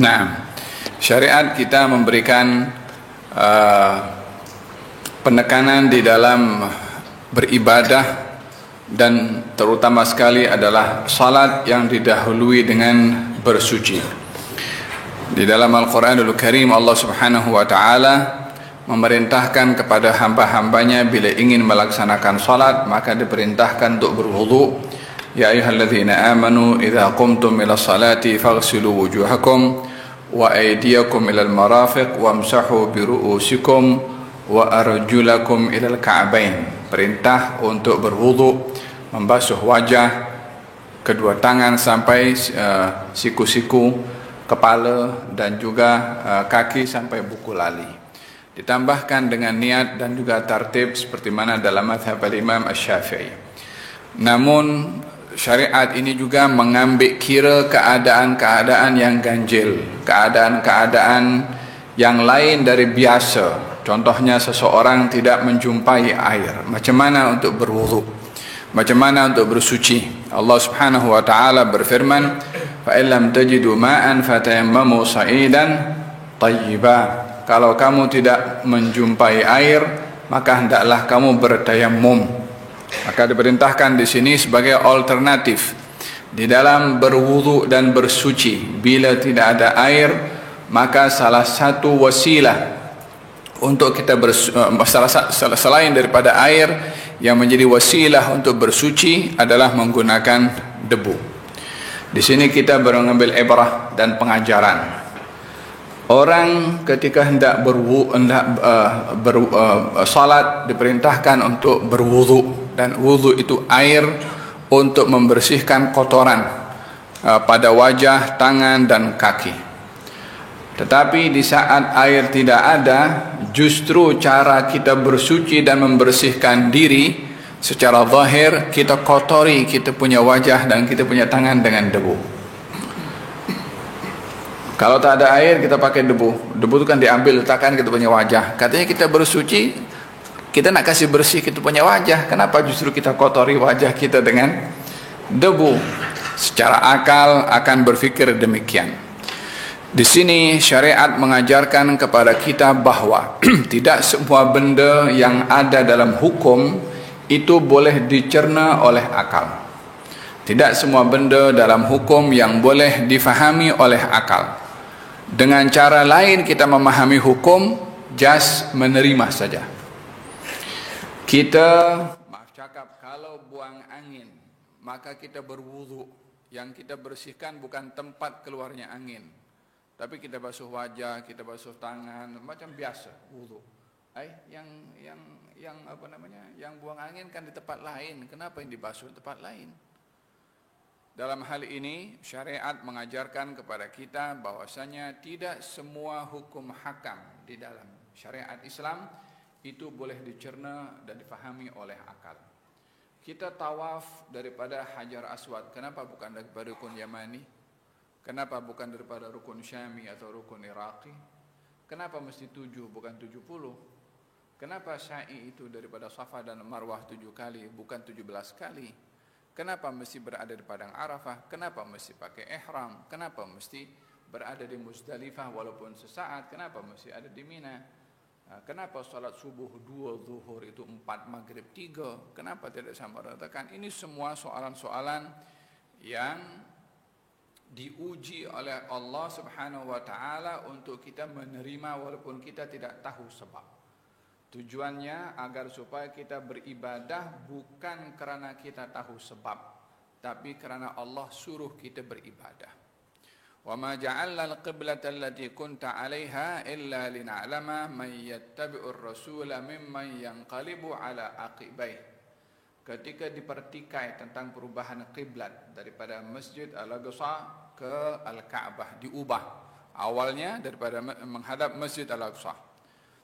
Nah, syariat kita memberikan penekanan di dalam beribadah, dan terutama sekali adalah salat yang didahului dengan bersuci. Di dalam Al-Quranul Karim Allah Subhanahu wa taala memerintahkan kepada hamba-hambanya bila ingin melaksanakan salat maka diperintahkan untuk berwudu. Ya ayyuhalladzina amanu idza qumtum ila salati faghsilu wujuhakum wa aydiyakum ila al-marafiq wamsahu bi ru'usikum wa arjulakum ila al-ka'bain. Perintah untuk berwudu, membasuh wajah, kedua tangan sampai siku-siku kepala, dan juga kaki sampai buku lali. Ditambahkan dengan niat dan juga tartib seperti mana dalam mazhab Imam Asy-Syafi'i. Namun syariat ini juga mengambil kira keadaan-keadaan yang ganjil, keadaan-keadaan yang lain dari biasa. Contohnya seseorang tidak menjumpai air, macam mana untuk berwudu, macam mana untuk bersuci. Allah Subhanahu wa taala berfirman, fa illam tajidu ma'an fatayammamu sa'idan thayyiba. Kalau kamu tidak menjumpai air, maka hendaklah kamu bertayammum. Maka diperintahkan di sini sebagai alternatif di dalam berwudu dan bersuci. Bila tidak ada air, maka salah satu wasilah untuk kita selain daripada air yang menjadi wasilah untuk bersuci adalah menggunakan debu. Di sini kita mengambil ibrah dan pengajaran. Orang ketika hendak salat diperintahkan untuk berwudu, dan wudu itu air untuk membersihkan kotoran pada wajah, tangan dan kaki. Tetapi di saat air tidak ada, justru cara kita bersuci dan membersihkan diri secara zahir, kita kotori kita punya wajah dan kita punya tangan dengan debu. Kalau tak ada air, kita pakai debu. Debu itu kan diambil, letakkan kita punya wajah. Katanya kita bersuci, kita nak kasih bersih kita punya wajah. Kenapa justru kita kotori wajah kita dengan debu? Secara akal akan berfikir demikian. Di sini syariat mengajarkan kepada kita bahwa tidak semua benda yang ada dalam hukum itu boleh dicerna oleh akal. Tidak semua benda dalam hukum yang boleh difahami oleh akal. Dengan cara lain kita memahami hukum, just menerima saja. Kita, maaf cakap, kalau buang angin, maka kita berwudu. Yang kita bersihkan bukan tempat keluarnya angin, tapi kita basuh wajah, kita basuh tangan, macam biasa wudu. Yang apa namanya? Yang buang angin kan di tempat lain. Kenapa yang dibasuh di tempat lain? Dalam hal ini syariat mengajarkan kepada kita bahwasanya tidak semua hukum hakam di dalam syariat Islam itu boleh dicerna dan difahami oleh akal. Kita tawaf daripada Hajar Aswad, kenapa bukan daripada rukun Yamani? Kenapa bukan daripada rukun Syami atau rukun Iraqi? Kenapa mesti 7 bukan 70? Kenapa sa'i itu daripada Safa dan Marwah 7 kali bukan 17 kali? Kenapa mesti berada di padang Arafah? Kenapa mesti pakai ihram? Kenapa mesti berada di Muzdalifah walaupun sesaat? Kenapa mesti ada di Mina? Kenapa salat subuh 2, zuhur itu 4, maghrib 3? Kenapa tidak sama ratakan? Ini semua soalan-soalan yang diuji oleh Allah Subhanahu wa taala untuk kita menerima walaupun kita tidak tahu sebab. Tujuannya agar supaya kita beribadah bukan kerana kita tahu sebab, tapi kerana Allah suruh kita beribadah. Wa ma ja'alna al-qiblata allati kunta 'alaiha illa lin'alama man yattabi'ur rasula mimman yanqalibu 'ala aqibai. Ketika dipertikai tentang perubahan kiblat daripada Masjid Al-Aqsa ke Al-Ka'bah, diubah. Awalnya daripada menghadap Masjid Al-Aqsa.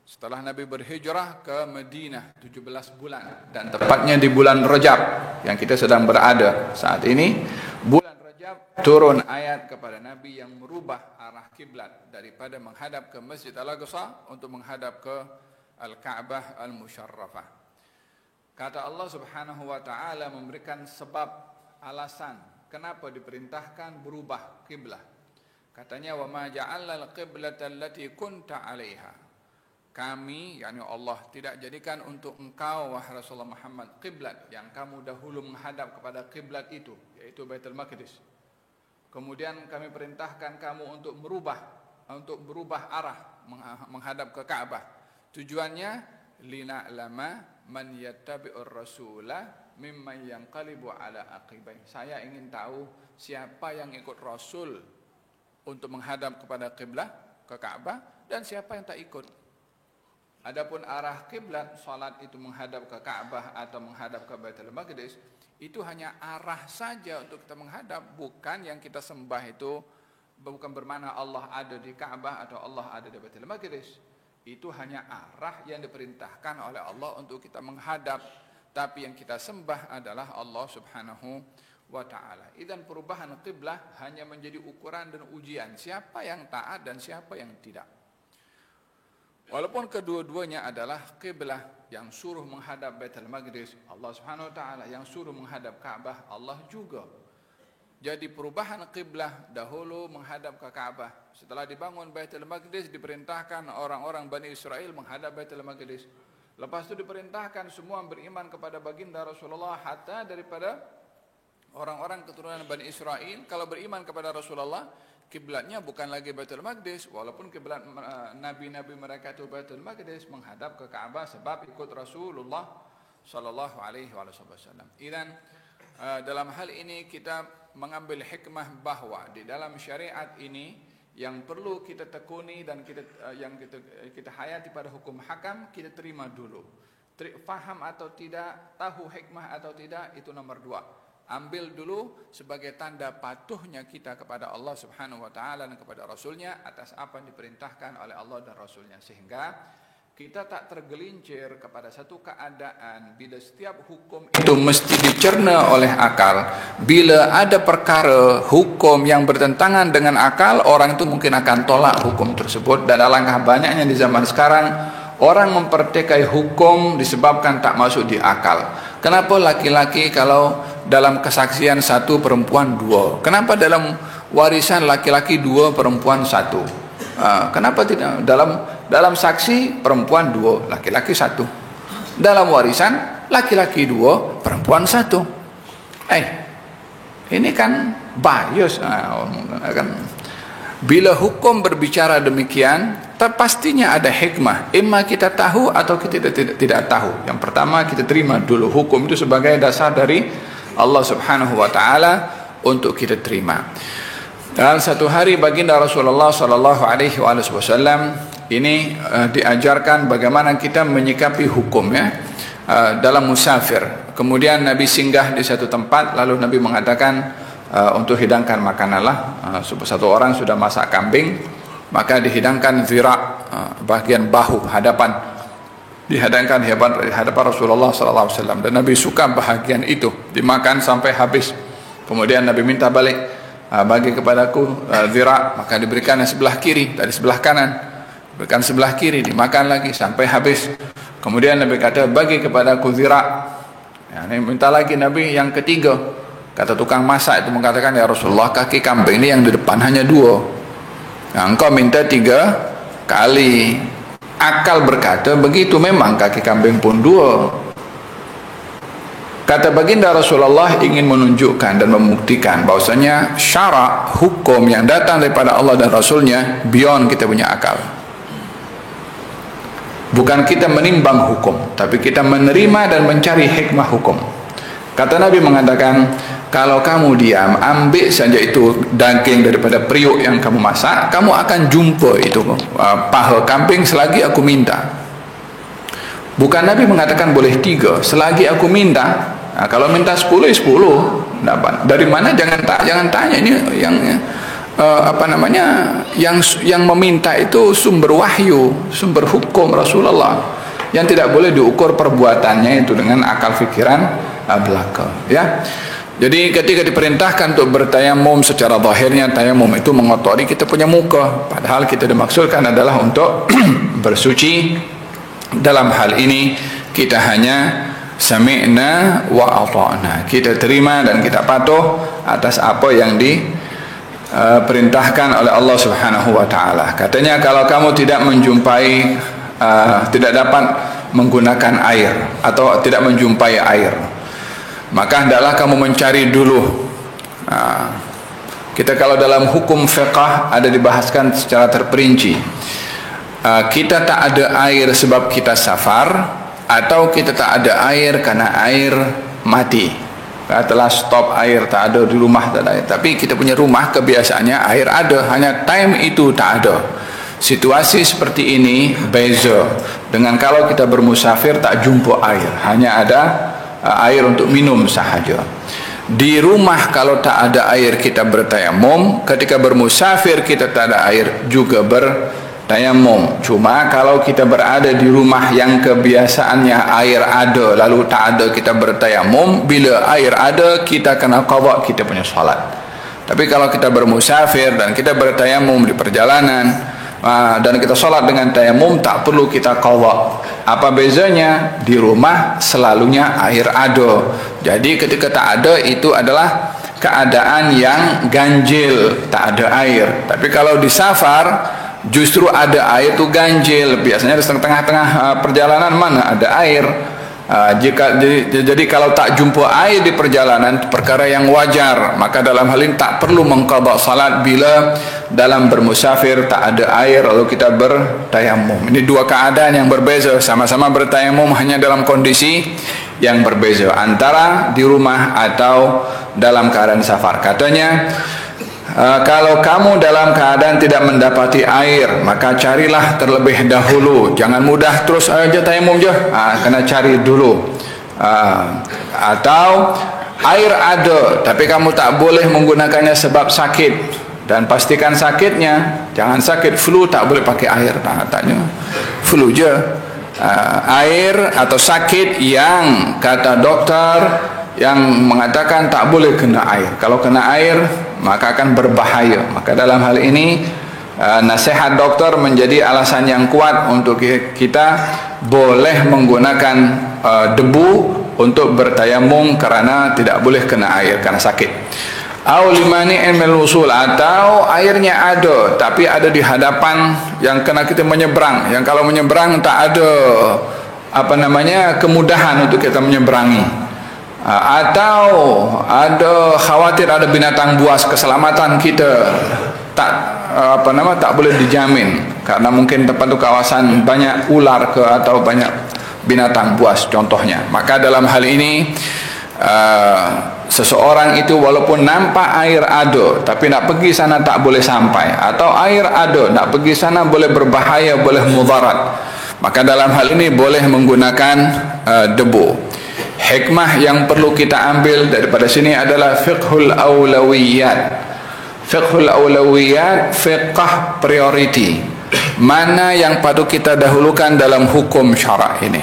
Setelah Nabi berhijrah ke Madinah 17 bulan, dan tepatnya di bulan Rajab yang kita sedang berada saat ini, bulan Rajab turun ayat kepada Nabi yang merubah arah kiblat daripada menghadap ke Masjid Al-Aqsa untuk menghadap ke Al-Ka'bah Al-Musyarrafah. Kata Allah Subhanahu wa taala memberikan sebab alasan kenapa diperintahkan berubah kiblat. Katanya wa ma ja'alna al-qiblata allati kunta 'alaiha. Kami, yakni Allah, tidak jadikan untuk engkau wahai Rasulullah Muhammad kiblat yang kamu dahulu menghadap kepada kiblat itu, yaitu Baitul Maqdis. Kemudian kami perintahkan kamu untuk berubah arah menghadap ke Ka'bah. Tujuannya lina'lama man yattabi'ur rasula mimman yanqalibu ala aqibai. Saya ingin tahu siapa yang ikut Rasul untuk menghadap kepada kiblat ke Ka'bah dan siapa yang tak ikut. Adapun arah kiblat, salat itu menghadap ke Ka'bah atau menghadap ke Baitul Maqdis, itu hanya arah saja untuk kita menghadap, bukan yang kita sembah itu, bukan bermakna Allah ada di Ka'bah atau Allah ada di Baitul Maqdis. Itu hanya arah yang diperintahkan oleh Allah untuk kita menghadap, tapi yang kita sembah adalah Allah Subhanahu wa ta'ala. Dan perubahan kiblah hanya menjadi ukuran dan ujian siapa yang taat dan siapa yang tidak. Walaupun kedua-duanya adalah kiblah, yang suruh menghadap Baitul Maqdis Allah Subhanahu wa taala, yang suruh menghadap Ka'bah Allah juga. Jadi perubahan kiblah, dahulu menghadap ke Ka'bah, setelah dibangun Baitul Maqdis diperintahkan orang-orang Bani Israel menghadap Baitul Maqdis. Lepas itu diperintahkan semua beriman kepada baginda Rasulullah, hatta daripada orang-orang keturunan Bani Israel kalau beriman kepada Rasulullah, kiblatnya bukan lagi Baitul Maqdis, walaupun kiblat nabi-nabi mereka itu Baitul Maqdis, menghadap ke Ka'bah sebab ikut Rasulullah sallallahu alaihi wasallam. Dan dalam hal ini kita mengambil hikmah bahwa di dalam syariat ini yang perlu kita tekuni dan kita hayati pada hukum hakam, kita terima dulu. Faham atau tidak, tahu hikmah atau tidak, itu nomor 2. Ambil dulu sebagai tanda patuhnya kita kepada Allah Subhanahu wa ta'ala dan kepada Rasulnya atas apa yang diperintahkan oleh Allah dan Rasulnya, sehingga kita tak tergelincir kepada satu keadaan bila setiap hukum itu mesti dicerna oleh akal. Bila ada perkara hukum yang bertentangan dengan akal, orang itu mungkin akan tolak hukum tersebut. Dan alangkah banyaknya di zaman sekarang orang mempertekai hukum disebabkan tak masuk di akal. Kenapa laki-laki kalau dalam kesaksian 1 perempuan 2? Kenapa dalam warisan laki-laki 2 perempuan 1? Kenapa tidak dalam saksi perempuan 2 laki-laki 1? Dalam warisan laki-laki 2 perempuan 1? Ini kan bias kan. Bila hukum berbicara demikian, pastinya ada hikmah. Imma kita tahu atau kita tidak tahu. Yang pertama, kita terima dulu hukum itu sebagai dasar dari Allah Subhanahu wa ta'ala untuk kita terima. Dan satu hari baginda Rasulullah sallallahu alaihi wasallam ini diajarkan bagaimana kita menyikapi hukum dalam musafir. Kemudian Nabi singgah di satu tempat, lalu Nabi mengatakan untuk hidangkan makananlah. Satu orang sudah masak kambing, maka dihidangkan zira', bagian bahu hadapan, dihadangkan hadapan Rasulullah SAW, dan Nabi suka bahagian itu dimakan sampai habis. Kemudian Nabi minta balik, bagi kepadaku zira', maka diberikan yang sebelah kiri, dari sebelah kanan diberikan sebelah kiri, dimakan lagi sampai habis. Kemudian Nabi kata bagi kepadaku zira', ini minta lagi Nabi yang ketiga. Kata tukang masak itu mengatakan, ya Rasulullah, kaki kambing ini yang di depan hanya 2, engkau minta 3 kali. Akal berkata begitu, memang kaki kambing pun 2. Kata baginda Rasulullah ingin menunjukkan dan membuktikan bahwasanya syarak, hukum yang datang daripada Allah dan Rasulnya beyond kita punya akal. Bukan kita menimbang hukum, tapi kita menerima dan mencari hikmah hukum. Kata Nabi mengatakan, kalau kamu diam, ambil saja itu daging daripada periuk yang kamu masak, kamu akan jumpa itu paha kambing selagi aku minta. Bukan Nabi mengatakan boleh 3, selagi aku minta. Kalau minta 10, 10 dapat. Dari mana jangan tanya. Ini yang meminta itu sumber wahyu, sumber hukum Rasulullah, yang tidak boleh diukur perbuatannya itu dengan akal fikiran belaka, ya. Jadi ketika diperintahkan untuk bertayamum, secara zahirnya tayamum itu mengotori kita punya muka, padahal kita dimaksudkan adalah untuk bersuci. Dalam hal ini kita hanya sami'na wa ata'na, kita terima dan kita patuh atas apa yang perintahkan oleh Allah Subhanahu wa taala. Katanya kalau kamu tidak menjumpai tidak dapat menggunakan air atau tidak menjumpai air, maka hendaklah kamu mencari dulu. Kita kalau dalam hukum fiqh ada dibahaskan secara terperinci. Kita tak ada air sebab kita safar, atau kita tak ada air karena air mati, telah stop air, tak ada di rumah, tak ada air. Tapi kita punya rumah kebiasaannya air ada, hanya time itu tak ada. Situasi seperti ini beza dengan kalau kita bermusafir tak jumpa air, hanya ada air untuk minum sahaja. Di rumah kalau tak ada air kita bertayamum, ketika bermusafir kita tak ada air juga bertayamum. Cuma kalau kita berada di rumah yang kebiasaannya air ada lalu tak ada kita bertayamum, bila air ada kita kena qadha kita punya salat. Tapi kalau kita bermusafir dan kita bertayamum di perjalanan dan kita salat dengan tayamum, tak perlu kita qadha. Apa bezanya? Di rumah selalunya air ada. Jadi ketika tak ada itu adalah keadaan yang ganjil, tak ada air. Tapi kalau di safar justru ada air itu ganjil. Biasanya di tengah-tengah perjalanan mana ada air. Jadi kalau tak jumpa air di perjalanan perkara yang wajar, maka dalam hal ini tak perlu mengqadha salat bila dalam bermusafir tak ada air lalu kita bertayamum. Ini dua keadaan yang berbeza, sama-sama bertayamum hanya dalam kondisi yang berbeza antara di rumah atau dalam keadaan safar. Katanya kalau kamu dalam keadaan tidak mendapati air, maka carilah terlebih dahulu. Jangan mudah terus aja tayamum je. Kena cari dulu. Atau air ada, tapi kamu tak boleh menggunakannya sebab sakit. Dan pastikan sakitnya, jangan sakit flu tak boleh pakai air. Tanya flu je. Air atau sakit yang kata dokter yang mengatakan tak boleh kena air. Kalau kena air maka akan berbahaya. Maka dalam hal ini nasihat dokter menjadi alasan yang kuat untuk kita boleh menggunakan debu untuk bertayamum kerana tidak boleh kena air karena sakit. Au limani mil usul, atau airnya ada tapi ada di hadapan yang kena kita menyeberang, yang kalau menyeberang tak ada kemudahan untuk kita menyeberangi. Atau ada khawatir ada binatang buas, keselamatan kita tak boleh dijamin karena mungkin tempat itu kawasan banyak ular atau banyak binatang buas contohnya. Maka dalam hal ini seseorang itu walaupun nampak air ada tapi nak pergi sana tak boleh sampai, atau air ada nak pergi sana boleh berbahaya, boleh mudarat, maka dalam hal ini boleh menggunakan debu. Hikmah yang perlu kita ambil daripada sini adalah fiqhul awlawiyat. Fiqhul awlawiyat, fiqh priority. Mana yang patut kita dahulukan dalam hukum syarak ini?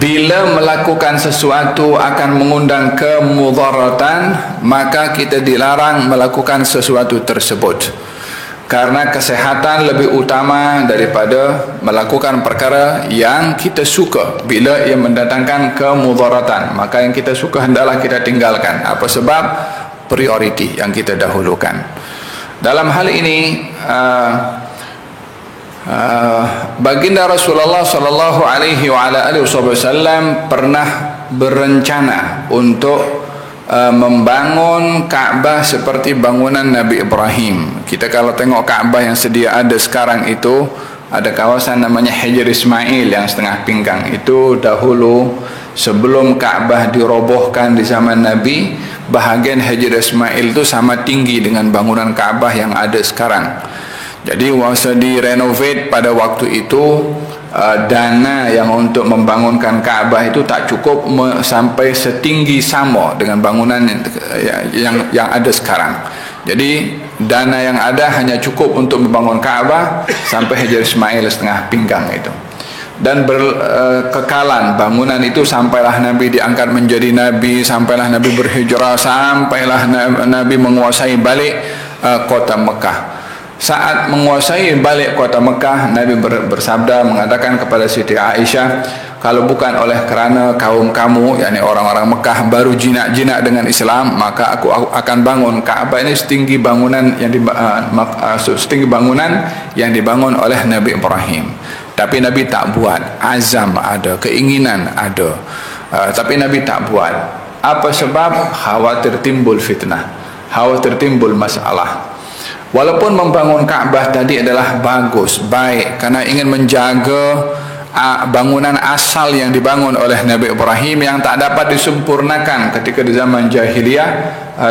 Bila melakukan sesuatu akan mengundang kemudaratan, maka kita dilarang melakukan sesuatu tersebut. Karena kesehatan lebih utama daripada melakukan perkara yang kita suka. Bila ia mendatangkan kemudaratan, maka yang kita suka hendaklah kita tinggalkan. Apa sebab? Priority yang kita dahulukan. Dalam hal ini baginda Rasulullah sallallahu alaihi wasallam pernah berencana untuk membangun Ka'bah seperti bangunan Nabi Ibrahim. Kita kalau tengok Ka'bah yang sedia ada sekarang itu, ada kawasan namanya Hajar Ismail yang setengah pinggang. Itu dahulu sebelum Ka'bah dirobohkan di zaman Nabi, bahagian Hajar Ismail itu sama tinggi dengan bangunan Ka'bah yang ada sekarang. Jadi waktu direnovate pada waktu itu, dana yang untuk membangunkan Ka'bah itu tak cukup sampai setinggi sama dengan bangunan yang ada sekarang. Jadi dana yang ada hanya cukup untuk membangun Ka'bah sampai Hajar Ismail setengah pinggang itu. Dan berkekalan bangunan itu sampailah Nabi diangkat menjadi Nabi, sampailah Nabi berhijrah, sampailah Nabi menguasai balik kota Mekah. Saat menguasai balik kota Mekah, Nabi bersabda mengatakan kepada Siti Aisyah, kalau bukan oleh kerana kaum kamu, yakni orang-orang Mekah baru jinak-jinak dengan Islam, maka aku akan bangun Ka'bah ini setinggi bangunan yang dibangun oleh Nabi Ibrahim. Tapi Nabi tak buat. Azam ada, keinginan ada, tapi Nabi tak buat. Apa sebab? Khawatir timbul fitnah, khawatir timbul masalah. Walaupun membangun Ka'bah tadi adalah bagus, baik, karena ingin menjaga bangunan asal yang dibangun oleh Nabi Ibrahim yang tak dapat disempurnakan ketika di zaman jahiliyah,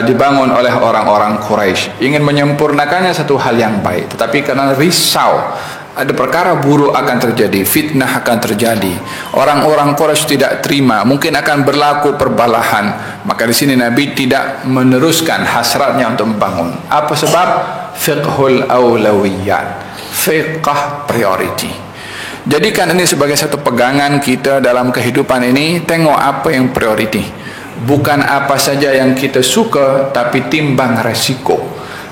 dibangun oleh orang-orang Quraisy. Ingin menyempurnakannya satu hal yang baik, tetapi karena risau ada perkara buruk akan terjadi, fitnah akan terjadi, orang-orang Quraisy tidak terima, mungkin akan berlaku perbalahan, maka di sini Nabi tidak meneruskan hasratnya untuk membangun. Apa sebab? Fiqhul awlawiyat, fiqh priority. Jadikan ini sebagai satu pegangan kita dalam kehidupan ini. Tengok apa yang priority, bukan apa saja yang kita suka, tapi timbang resiko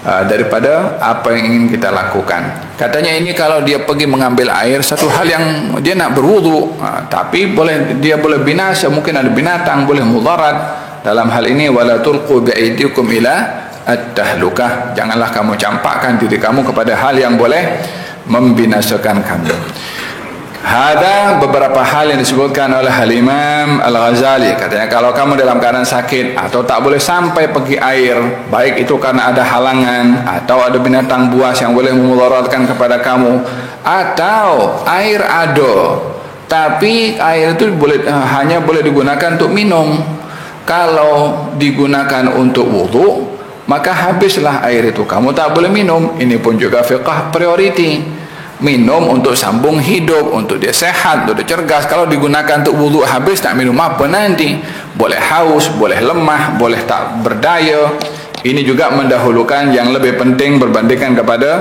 daripada apa yang ingin kita lakukan. Katanya ini kalau dia pergi mengambil air, satu hal yang dia nak berwudu, tapi dia boleh binasa, mungkin ada binatang, boleh mudarat. Dalam hal ini, wala tulqu bi'aidikum ila at-tahlukah, janganlah kamu campakkan diri kamu kepada hal yang boleh membinasakan kamu. Ada beberapa hal yang disebutkan oleh Al-Imam Al-Ghazali. Katanya kalau kamu dalam keadaan sakit atau tak boleh sampai pergi air, baik itu karena ada halangan atau ada binatang buas yang boleh memudaratkan kepada kamu, atau air ada tapi air itu hanya boleh digunakan untuk minum. Kalau digunakan untuk wudu, maka habislah air itu, kamu tak boleh minum. Ini pun juga fiqh priority. Minum untuk sambung hidup, untuk dia sehat, untuk dia cergas. Kalau digunakan untuk wudu, habis, tak minum apa nanti? Boleh haus, boleh lemah, boleh tak berdaya. Ini juga mendahulukan yang lebih penting berbandingkan kepada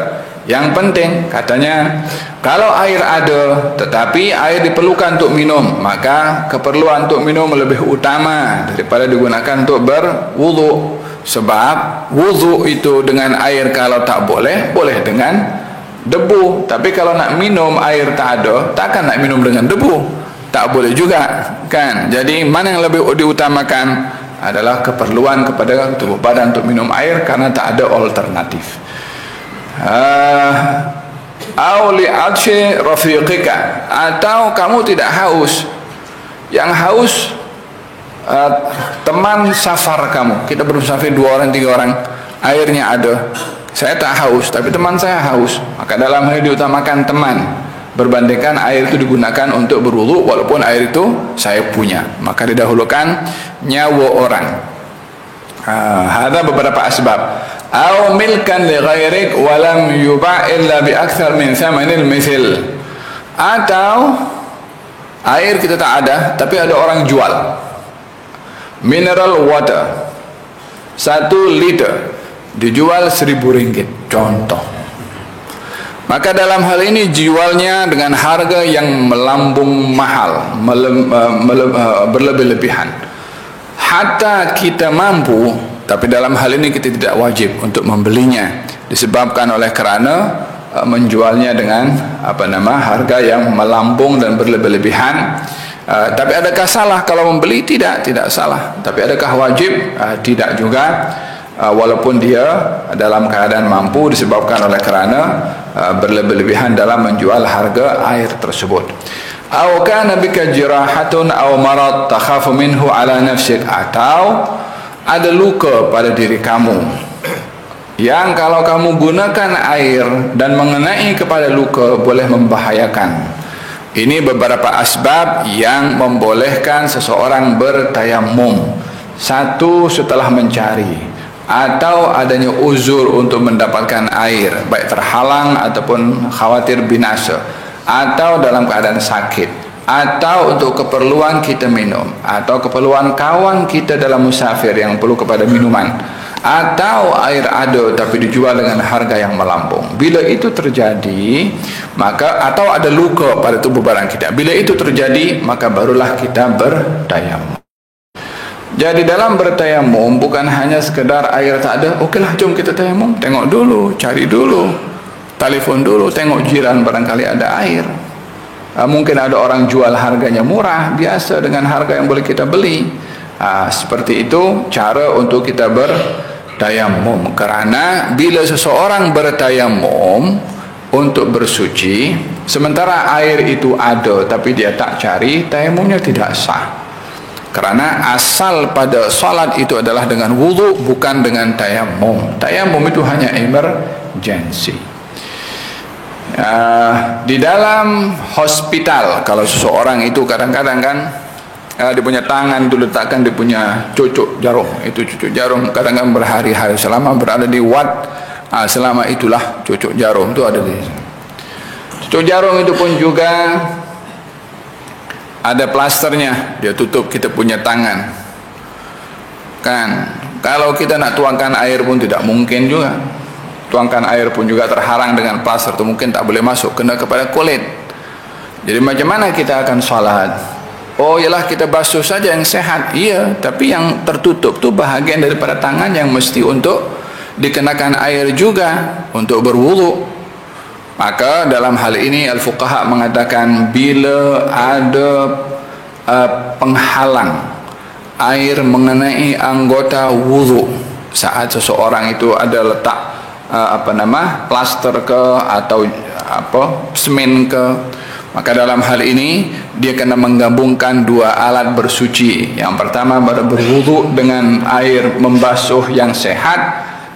yang penting. Katanya kalau air ada tetapi air diperlukan untuk minum, maka keperluan untuk minum lebih utama daripada digunakan untuk berwudu. Sebab wudu itu dengan air kalau tak boleh, boleh dengan debu. Tapi kalau nak minum air tak ada, takkan nak minum dengan debu, tak boleh juga kan. Jadi mana yang lebih diutamakan adalah keperluan kepada tubuh badan untuk minum air karena tak ada alternatif. Auli adsy rafiqika, atau kamu tidak haus, yang haus teman safar kamu. Kita bersafir 2 orang 3 orang, airnya ada, saya tak haus tapi teman saya haus, maka dalam hal ini diutamakan teman berbandingkan air itu digunakan untuk berwudu walaupun air itu saya punya, maka didahulukan nyawa orang. Ada beberapa asbab. Au milkan li ghairik wa lam yuba' illa bi akthar min thamanil mithil, atau air kita tak ada tapi ada orang jual mineral water 1 liter dijual RM1.000 contoh, maka dalam hal ini jualnya dengan harga yang melambung mahal, berlebih-lebihan. Hatta kita mampu, tapi dalam hal ini kita tidak wajib untuk membelinya, disebabkan oleh kerana menjualnya dengan harga yang melambung dan berlebih-lebihan. Tapi adakah salah kalau membeli? Tidak salah. Tapi adakah wajib? Tidak juga. Walaupun dia dalam keadaan mampu, disebabkan oleh kerana berlebih-lebihan dalam menjual harga air tersebut. Aw kana bika jirahatun aw marad takhafu minhu ala nafsik, atau ada luka pada diri kamu yang kalau kamu gunakan air dan mengenai kepada luka boleh membahayakan. Ini beberapa asbab yang membolehkan seseorang bertayamum. 1, setelah mencari atau adanya uzur untuk mendapatkan air, baik terhalang ataupun khawatir binasa, atau dalam keadaan sakit, atau untuk keperluan kita minum, atau keperluan kawan kita dalam musafir yang perlu kepada minuman, atau air ada tapi dijual dengan harga yang melambung. Bila itu terjadi, maka atau ada luka pada tubuh barang kita, bila itu terjadi maka barulah kita bertayamum. Jadi dalam bertayamum bukan hanya sekedar air tak ada, okeylah jom kita tayamum, tengok dulu, cari dulu. Telepon dulu, tengok jiran barangkali ada air. Mungkin ada orang jual harganya murah, biasa dengan harga yang boleh kita beli. Seperti itu cara untuk kita bertayamum. Karena bila seseorang bertayamum untuk bersuci, sementara air itu ada tapi dia tak cari, tayamumnya tidak sah. Karena asal pada salat itu adalah dengan wudu, bukan dengan tayamum. Tayamum itu hanya emergency. Di dalam hospital, kalau seseorang itu kadang-kadang kan dia punya tangan itu letakkan dia punya cucuk jarum. Itu cucuk jarum kadang-kadang berhari-hari selama berada di ward, selama itulah cucuk jarum itu ada di sini. Cucuk jarum itu pun juga ada plasternya, dia tutup kita punya tangan kan. Kalau kita nak tuangkan air pun tidak mungkin juga. Tuangkan air pun juga terhalang dengan plaster itu, mungkin tak boleh masuk, kena kepada kulit. Jadi macam mana kita akan salat? Oh ialah kita basuh saja yang sehat. Iya, tapi yang tertutup tu bahagian daripada tangan yang mesti untuk dikenakan air juga untuk berwudu. Maka dalam hal ini al-fuqaha mengatakan bila ada penghalang air mengenai anggota wudu saat seseorang itu ada letak plaster ke atau semen ke, maka dalam hal ini dia kena menggabungkan dua alat bersuci. Yang pertama berwudu dengan air membasuh yang sehat,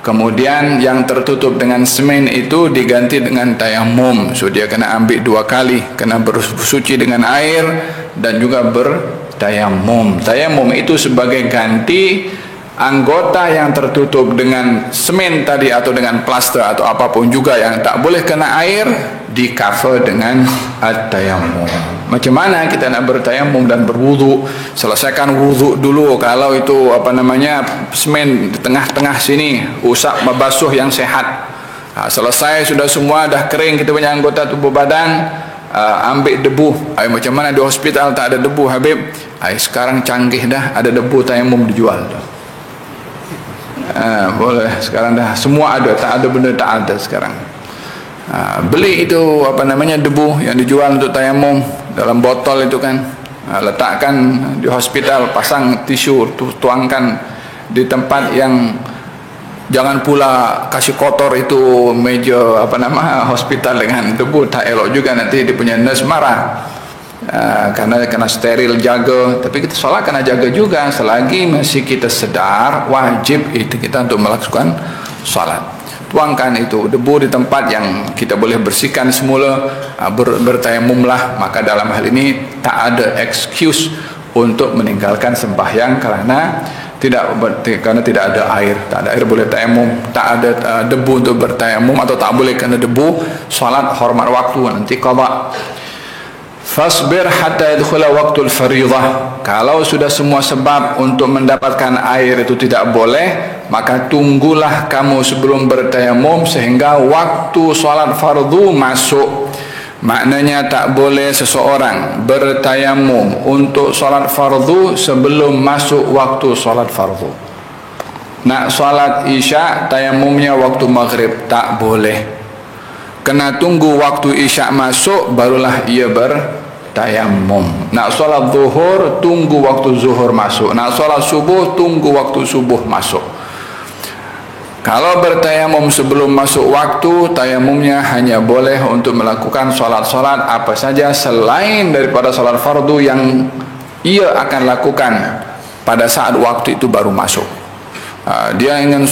kemudian yang tertutup dengan semen itu diganti dengan tayamum. So dia kena ambil dua kali, kena bersuci dengan air dan juga bertayamum. Tayamum itu sebagai ganti anggota yang tertutup dengan semen tadi atau dengan plaster atau apapun juga yang tak boleh kena air, di cover dengan at-tayammum. Macam mana kita nak bertayamum dan berwudu? Selesaikan wudu dulu. Kalau itu semen di tengah-tengah sini, usap membasuh yang sehat. Selesai sudah semua dah kering kita punya anggota tubuh badan, ambil debu. Macam mana di hospital tak ada debu Habib? Sekarang canggih dah, ada debu tayamum dijual dah. Boleh sekarang dah semua ada, tak ada benda tak ada sekarang. Beli itu debu yang dijual untuk tayamum dalam botol itu kan, letakkan di hospital, pasang tisu, tuangkan di tempat yang jangan pula kasih kotor itu meja hospital dengan debu, tak elok juga, nanti dia punya nurse marah. Karena kena steril, jaga. Tapi kita solat kena jaga juga. Selagi masih kita sedar, wajib itu kita untuk melakukan solat. Tuangkan itu debu di tempat yang kita boleh bersihkan semula, bertayamumlah. Maka dalam hal ini tak ada excuse untuk meninggalkan sembahyang karena tidak ada air. Tak ada air boleh tayamum, tak ada debu untuk bertayamum, atau tak boleh kena debu, solat hormat waktu, nanti qada. Fasbir hatta yadkhula waqtul fariḍah. Kalau sudah semua sebab untuk mendapatkan air itu tidak boleh, maka tunggulah kamu sebelum bertayamum sehingga waktu solat fardu masuk. Maknanya tak boleh seseorang bertayamum untuk solat fardu sebelum masuk waktu solat fardu. Nak solat isya tayamumnya waktu maghrib, tak boleh. Kena tunggu waktu isya masuk barulah ia bertayamum. Nak solat zuhur tunggu waktu zuhur masuk. Nak solat subuh tunggu waktu subuh masuk. Kalau bertayamum sebelum masuk waktu, tayamumnya hanya boleh untuk melakukan solat-solat apa saja selain daripada solat fardu yang ia akan lakukan pada saat waktu itu baru masuk. Dia ingin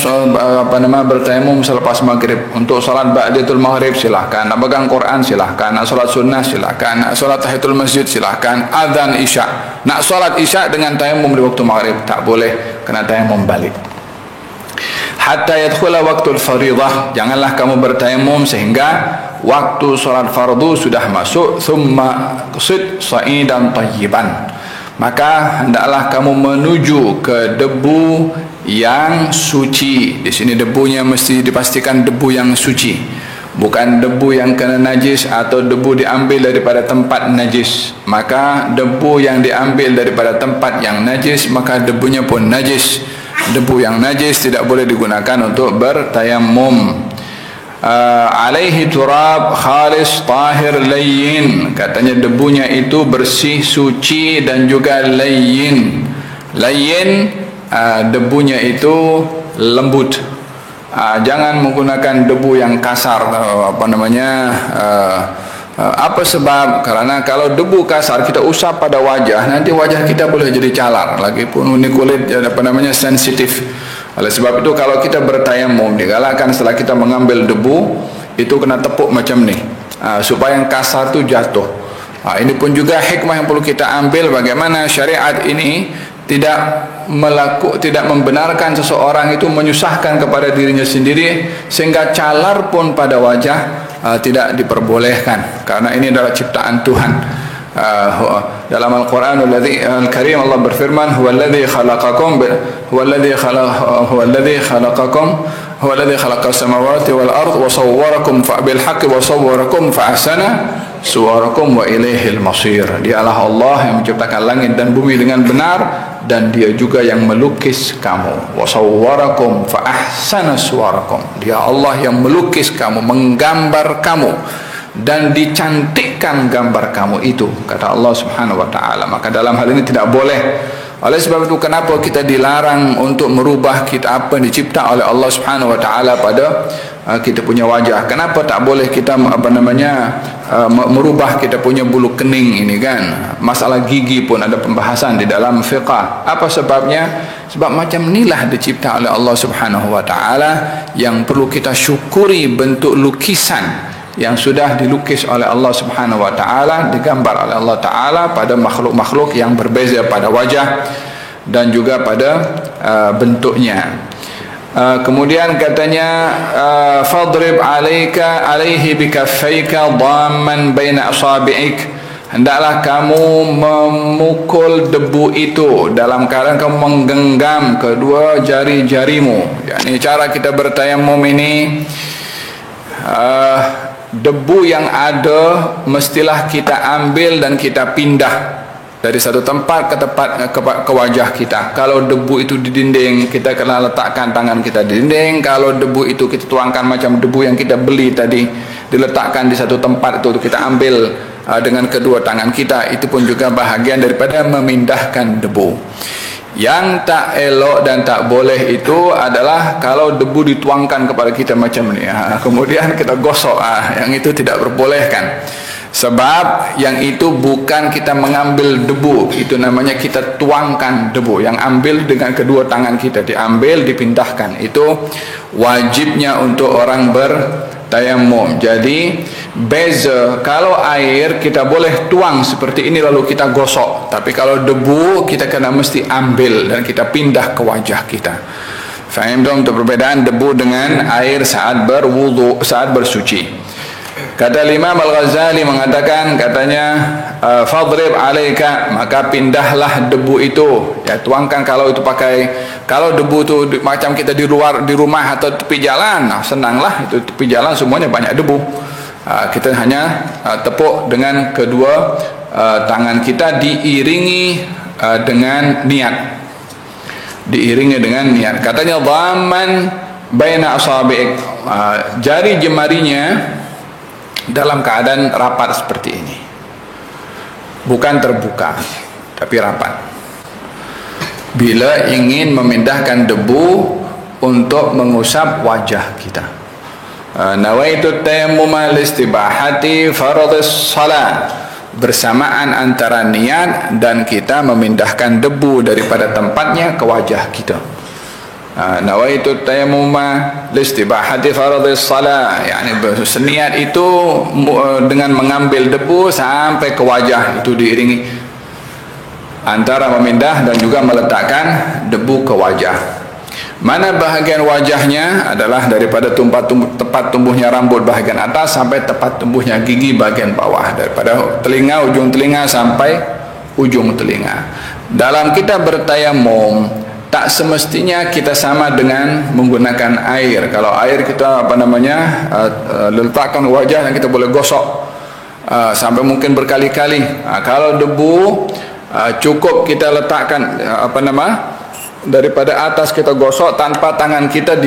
bertayamum selepas maghrib. Untuk solat ba'datul maghrib silahkan. Nak pegang Quran silahkan. Nak solat sunnah silahkan. Nak solat tahiyatul masjid silahkan. Adzan isya. Nak solat isya dengan tayamum di waktu maghrib tak boleh, kena tayamum balik. Hatta yadkhula waktul fariḍah. Janganlah kamu bertayamum sehingga waktu solat fardu sudah masuk. Thumma qsid sa'idan tayyiban. Maka hendaklah kamu menuju ke debu yang suci. Di sini debunya mesti dipastikan debu yang suci, bukan debu yang kena najis atau debu diambil daripada tempat najis. Maka debu yang diambil daripada tempat yang najis, maka debunya pun najis. Debu yang najis tidak boleh digunakan untuk bertayamum. alaihi turab khalis tahir layyin, katanya debunya itu bersih, suci dan juga layyin. Layyin debunya itu lembut. Jangan menggunakan debu yang kasar, apa sebab? Karena kalau debu kasar kita usap pada wajah, nanti wajah kita boleh jadi calar, lagipun ini kulit sensitif. Oleh sebab itu kalau kita bertayamum, digalakkan setelah kita mengambil debu itu kena tepuk macam ni, supaya yang kasar tu jatuh. Ini pun juga hikmah yang perlu kita ambil, bagaimana syariat ini tidak membenarkan seseorang itu menyusahkan kepada dirinya sendiri sehingga calar pun pada wajah tidak diperbolehkan, karena ini adalah ciptaan Tuhan. Dalam Al-Quran Al-Karim Allah berfirman, huwallazi khalaqakum huwallazi khalaqas samawati wal ard wa sawwarakum bil haqqi wa sawwarakum fa ahsana suwarakum wa ilaihil masir. Dialah Allah yang menciptakan langit dan bumi dengan benar, dan dia juga yang melukis kamu. Wa sawwarakum fa ahsana suwarakum. Dia Allah yang melukis kamu, menggambar kamu, dan dicantikkan gambar kamu itu, kata Allah Subhanahu wa taala. Maka dalam hal ini tidak boleh. Oleh sebab itu kenapa kita dilarang untuk merubah kita apa yang dicipta oleh Allah Subhanahu wa taala pada kita punya wajah. Kenapa tak boleh kita merubah kita punya bulu kening ini kan? Masalah gigi pun ada pembahasan di dalam fiqh. Apa sebabnya? Sebab macam inilah dicipta oleh Allah Subhanahu wa taala, yang perlu kita syukuri bentuk lukisan yang sudah dilukis oleh Allah Subhanahu wa taala, digambar oleh Allah taala pada makhluk-makhluk yang berbeza pada wajah dan juga pada bentuknya. Kemudian katanya fadrib alaihi bikaffayka dhamman baina asabi'ik, hendaklah kamu memukul debu itu dalam keadaan kamu menggenggam kedua jari-jarimu. Yani cara kita bertayamum ini, debu yang ada mestilah kita ambil dan kita pindah dari satu tempat ke wajah kita. Kalau debu itu di dinding, kita kena letakkan tangan kita di dinding. Kalau debu itu kita tuangkan macam debu yang kita beli tadi, diletakkan di satu tempat itu kita ambil dengan kedua tangan kita, itu pun juga bahagian daripada memindahkan debu. Yang tak elok dan tak boleh itu adalah kalau debu dituangkan kepada kita macam ni, kemudian kita gosok, yang itu tidak diperbolehkan. Sebab yang itu bukan kita mengambil debu, itu namanya kita tuangkan debu. Yang ambil dengan kedua tangan kita, diambil, dipindahkan. Itu wajibnya untuk orang bertayamum. Jadi beza, kalau air kita boleh tuang seperti ini lalu kita gosok, tapi kalau debu kita kena mesti ambil dan kita pindah ke wajah kita. Faham dong untuk perbedaan debu dengan air saat berwudu, saat bersuci. Kata Imam Al-Ghazali mengatakan, katanya fadrib alaika, maka pindahlah debu itu, ya tuangkan. Kalau itu pakai, kalau debu itu macam kita di luar, di rumah atau tepi jalan, senanglah, itu tepi jalan semuanya banyak debu. Kita hanya tepuk dengan kedua tangan kita, diiringi dengan niat, diiringi dengan niat. Katanya dhamman baina asabi'ik, jari jemarinya dalam keadaan rapat seperti ini, bukan terbuka tapi rapat. Bila ingin memindahkan debu untuk mengusap wajah kita, nawaitu tayammum listibahati fardhis shalah, bersamaan antara niat dan kita memindahkan debu daripada tempatnya ke wajah kita. Nawaitu tayammum listibahati fardhis shalah, yani seniat itu dengan mengambil debu sampai ke wajah, itu diiringi antara memindah dan juga meletakkan debu ke wajah. Mana bahagian wajahnya adalah daripada tempat tumbuhnya rambut bahagian atas sampai tempat tumbuhnya gigi bahagian bawah, daripada telinga, ujung telinga sampai ujung telinga. Dalam kita bertayamum, tak semestinya kita sama dengan menggunakan air. Kalau air kita letakkan wajah dan kita boleh gosok sampai mungkin berkali-kali. Kalau debu cukup kita letakkan daripada atas kita gosok tanpa tangan kita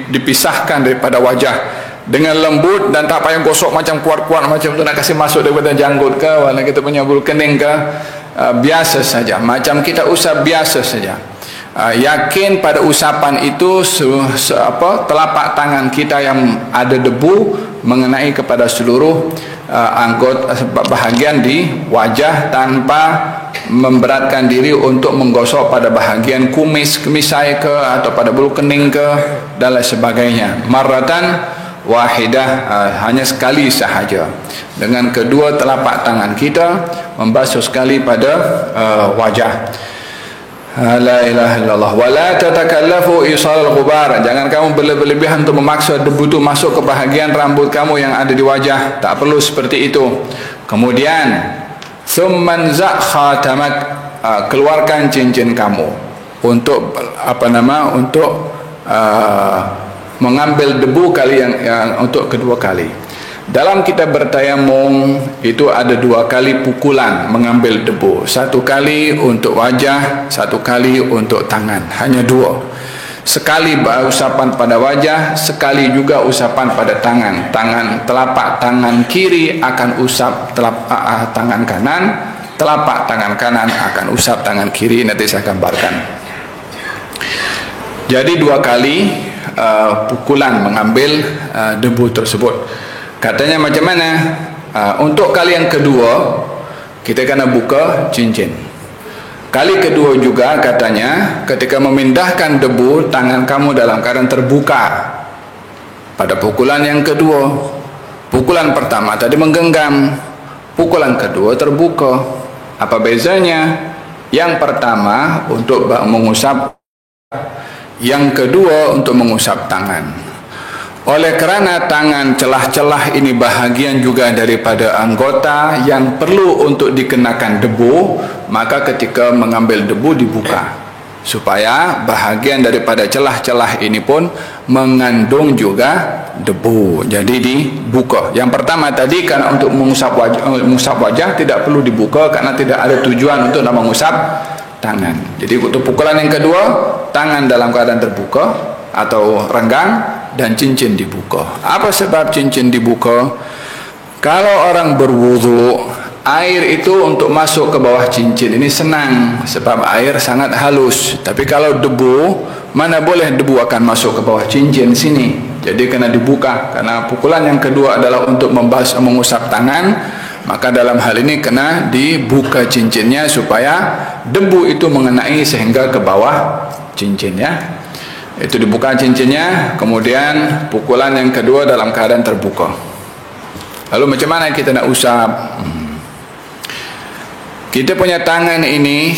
dipisahkan daripada wajah. dengan lembut dan tak payah gosok macam kuat-kuat macam tu nak kasih masuk daripada janggut ke, warna kita punya bulu kening ke, biasa saja, macam kita usap biasa saja. Yakin pada usapan itu telapak tangan kita yang ada debu mengenai kepada seluruh anggota bahagian di wajah tanpa memberatkan diri untuk menggosok pada bahagian kumis, kemisai ke, atau pada bulu kening ke dan lain sebagainya. Marratan wahidah, hanya sekali sahaja dengan kedua telapak tangan kita membasuh sekali pada wajah. La ilaha illallah. Wala tatakallafu isal al-ghubar. Jangan kamu berlebihan untuk memaksa debu itu masuk ke bahagian rambut kamu yang ada di wajah. Tak perlu seperti itu. Kemudian thumman za' khatamak, keluarkan cincin kamu untuk untuk mengambil debu kali yang untuk kedua kali. Dalam kita bertayamum itu ada 2 kali pukulan mengambil debu. 1 kali untuk wajah, 1 kali untuk tangan. Hanya 2. Sekali usapan pada wajah, sekali juga usapan pada tangan. Telapak tangan kiri akan usap telapak tangan kanan, telapak tangan kanan akan usap tangan kiri. Nanti saya gambarkan. Jadi 2 kali pukulan mengambil debu tersebut. Katanya macam mana? Untuk kali yang kedua kita kena buka cincin. Kali kedua juga katanya ketika memindahkan debu, tangan kamu dalam keadaan terbuka. Pada pukulan yang kedua, pukulan pertama tadi menggenggam, pukulan kedua terbuka. Apa bezanya? Yang pertama untuk mengusap, yang kedua untuk mengusap tangan. Oleh kerana tangan celah-celah ini bahagian juga daripada anggota yang perlu untuk dikenakan debu, maka ketika mengambil debu dibuka supaya bahagian daripada celah-celah ini pun mengandung juga debu. Jadi dibuka. Yang pertama tadi karena untuk mengusap wajah tidak perlu dibuka karena tidak ada tujuan untuk mengusap tangan. Jadi untuk pukulan yang kedua, tangan dalam keadaan terbuka atau renggang dan cincin dibuka. Apa sebab cincin dibuka? Kalau orang berwudu, air itu untuk masuk ke bawah cincin ini senang sebab air sangat halus. Tapi kalau debu, mana boleh debu akan masuk ke bawah cincin sini. Jadi kena dibuka karena pukulan yang kedua adalah untuk mengusap tangan. Maka dalam hal ini kena dibuka cincinnya supaya debu itu mengenai sehingga ke bawah cincinnya. Itu dibuka cincinnya, kemudian pukulan yang kedua dalam keadaan terbuka. Lalu macam mana kita nak usap? Kita punya tangan ini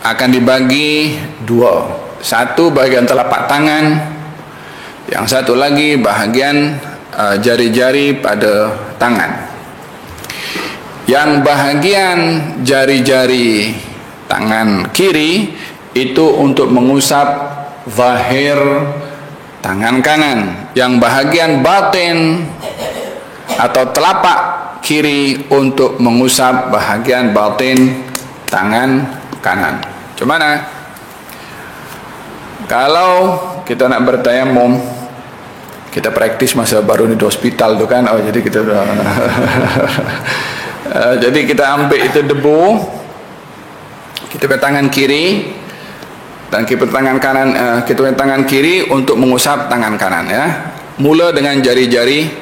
akan dibagi 2. Satu bahagian telapak tangan, yang satu lagi bahagian jari-jari pada tangan. Yang bahagian jari-jari tangan kiri itu untuk mengusap zahir tangan kanan. Yang bahagian batin atau telapak kiri untuk mengusap bahagian batin tangan kanan. Macam mana? Kalau kita nak bertayamum, kita praktis masa baru di hospital tu kan. Oh, jadi kita jadi kita ambil itu debu, kita pakai tangan kiri dan kita tangan kanan, kita pakai tangan kiri untuk mengusap tangan kanan ya. Mula dengan jari-jari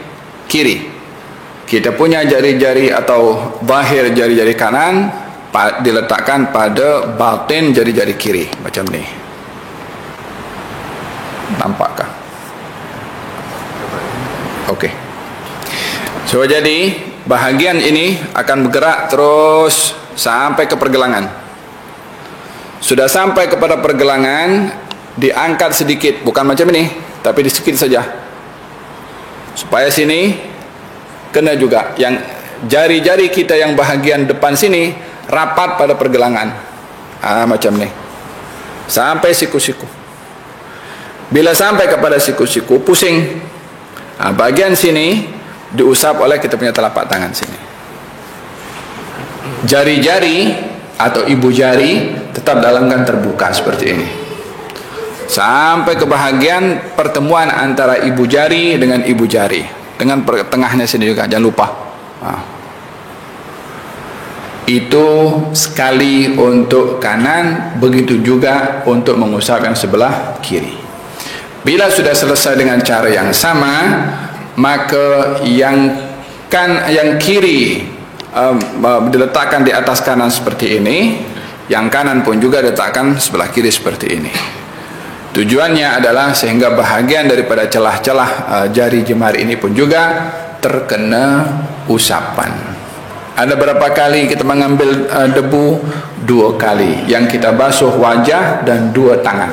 kiri. Kita punya jari-jari atau zahir jari-jari kanan diletakkan pada batin jari-jari kiri macam ni. Nampakkah? Okey. So jadi bahagian ini akan bergerak terus sampai ke pergelangan. Sudah sampai kepada pergelangan, diangkat sedikit, bukan macam ini, tapi sedikit saja. Supaya sini kena juga yang jari-jari kita yang bahagian depan sini rapat pada pergelangan. Macam ni. Sampai siku-siku. Bila sampai kepada siku-siku, pusing. Bahagian sini diusap oleh kita punya telapak tangan sini. Jari-jari atau ibu jari tetap dalam kan terbuka seperti ini. sampai ke bahagian pertemuan antara ibu jari dengan ibu jari, dengan tengahnya sini juga, jangan lupa. Itu sekali untuk kanan, begitu juga untuk mengusap yang sebelah kiri. Bila sudah selesai dengan cara yang sama, maka yang kiri diletakkan di atas kanan seperti ini, yang kanan pun juga diletakkan sebelah kiri seperti ini. Tujuannya adalah sehingga bahagian daripada celah-celah jari jemari ini pun juga terkena usapan. Ada berapa kali kita mengambil debu? 2 kali. Yang kita basuh wajah dan 2 tangan.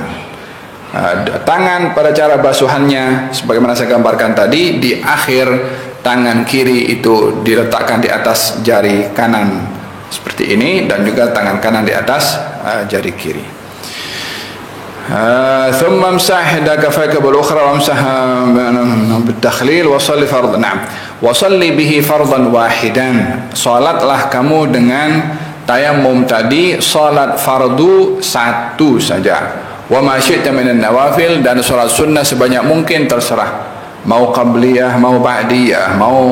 Tangan pada cara basuhannya sebagaimana saya gambarkan tadi, di akhir tangan kiri itu diletakkan di atas jari kanan seperti ini, dan juga tangan kanan di atas jari kiri. ثم امسح كفاك بالأخرى وامسح بالتخليل وصلي فرضا. نعم وصلي به فرضا واحدا. Salatlah kamu dengan tayamum tadi salat fardu 1 saja. Wa ma syi'ta minan nawafil, dan salat sunnah sebanyak mungkin terserah. Mau qabliyah, mau ba'diyah, mau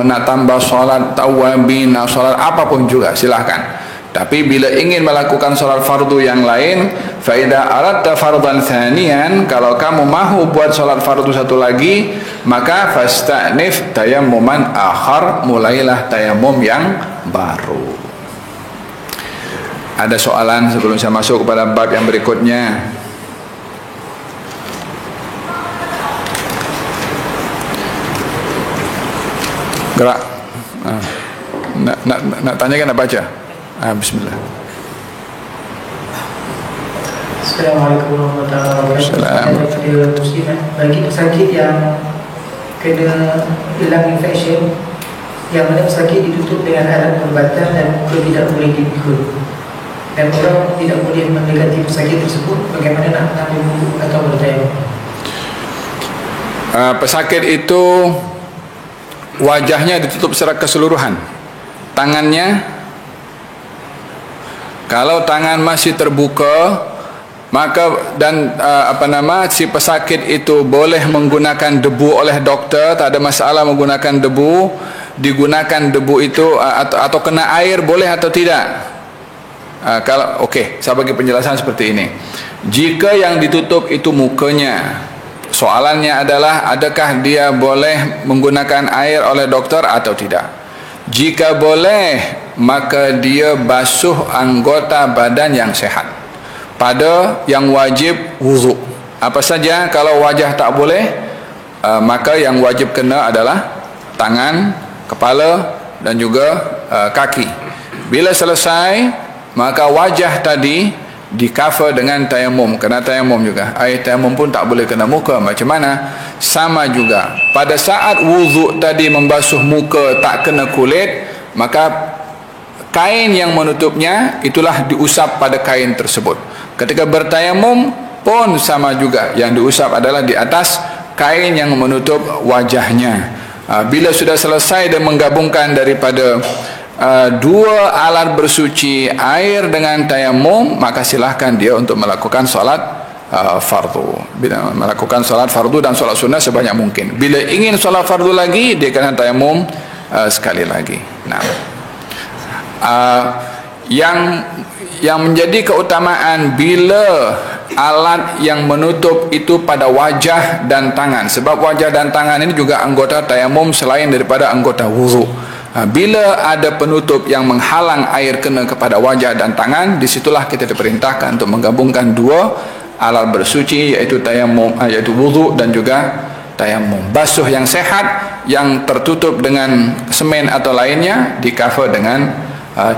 nak tambah salat tawabin, salat apapun juga silahkan. Tapi bila ingin melakukan solat fardu yang lain, fa idza aradta fardan thaniyan, kalau kamu mahu buat solat fardu satu lagi, maka fastanif tayammuman akhar, mulailah tayamum yang baru. Ada soalan sebelum saya masuk kepada bab yang berikutnya? Gerak. Nak tanyakan, nak baca? Bismillah. Assalamualaikum warahmatullahi wabarakatuh. Bagi pesakit yang kena hilang infection, yang mana pesakit ditutup dengan alat pembatan dan muka tidak boleh dibuka, dan orang tidak boleh mendekati pesakit tersebut, bagaimana nak mengambil wudu atau bertayamum? Pesakit itu wajahnya ditutup secara keseluruhan, tangannya. Kalau tangan masih terbuka, maka si pesakit itu boleh menggunakan debu oleh dokter, tak ada masalah menggunakan debu. Digunakan debu itu atau kena air boleh atau tidak? Saya bagi penjelasan seperti ini. Jika yang ditutup itu mukanya, soalannya adalah adakah dia boleh menggunakan air oleh dokter atau tidak? Jika boleh, maka dia basuh anggota badan yang sehat. Pada yang wajib wudu. Apa saja kalau wajah tak boleh, maka yang wajib kena adalah tangan, kepala dan juga kaki. Bila selesai, maka wajah tadi di cover dengan tayamum. Kena tayamum juga. Air tayamum pun tak boleh kena muka. Macam mana? Sama juga. Pada saat wudhu tadi membasuh muka tak kena kulit, maka kain yang menutupnya itulah diusap pada kain tersebut. Ketika bertayamum pun sama juga. Yang diusap adalah di atas kain yang menutup wajahnya. Bila sudah selesai dan menggabungkan daripada 2 alat bersuci, air dengan tayamum, maka silahkan dia untuk melakukan solat fardu. Bila melakukan solat fardu dan solat sunnah sebanyak mungkin. Bila ingin solat fardu lagi, dia kena tayamum sekali lagi. Nah, yang menjadi keutamaan bila alat yang menutup itu pada wajah dan tangan, sebab wajah dan tangan ini juga anggota tayamum selain daripada anggota wudu. Bila ada penutup yang menghalang air kena kepada wajah dan tangan, disitulah kita diperintahkan untuk menggabungkan 2 alat bersuci, yaitu tayamum, yaitu wudu dan juga tayamum. Basuh yang sehat, yang tertutup dengan semen atau lainnya, di cover dengan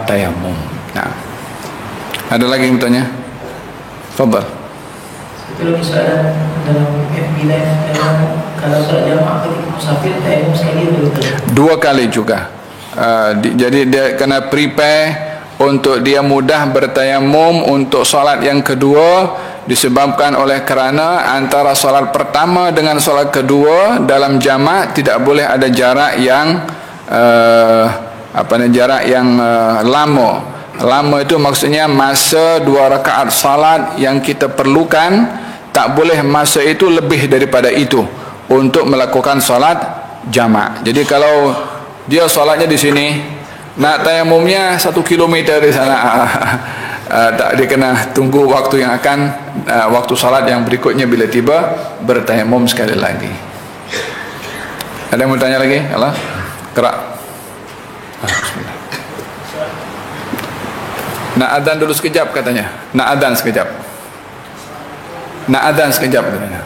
tayamum. Nah, ada lagi yang bertanya? Fadhal. Satu lagi soalan dalam FB Live, kalau solat jamaah ketika musafir, tayamum sekali atau 2 kali juga. Jadi dia kena prepare untuk dia mudah bertayamum untuk solat yang kedua, disebabkan oleh kerana antara solat pertama dengan solat kedua dalam jamak tidak boleh ada jarak yang lama. Lama itu maksudnya masa 2 rakaat salat yang kita perlukan tak boleh masa itu lebih daripada itu untuk melakukan solat jamak. Jadi kalau dia solatnya di sini, nak tayamumnya 1 kilometer di sana, tak dia kena tunggu waktu yang akan waktu solat yang berikutnya bila tiba bertayamum sekali lagi. Ada yang mau tanya lagi? Allah, gerak. Bismillah. Nak adzan dulu sekejap katanya. Nak adzan sekejap. Nak adzan sekejap katanya.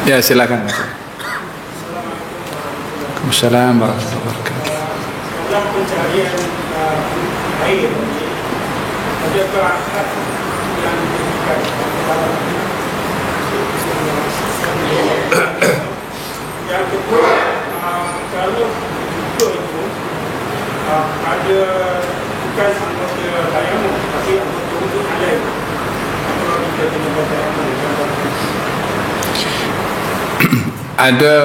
Ya, silakan. Waalaikumsalam warahmatullahi wabarakatuh. Dalam pencarian air, ada perangkat yang diberikan kepada Yang kedua, kalau luka itu ada bukan anggota tayamum tapi anggota wudhu yang lain. Kalau kita kena baca ada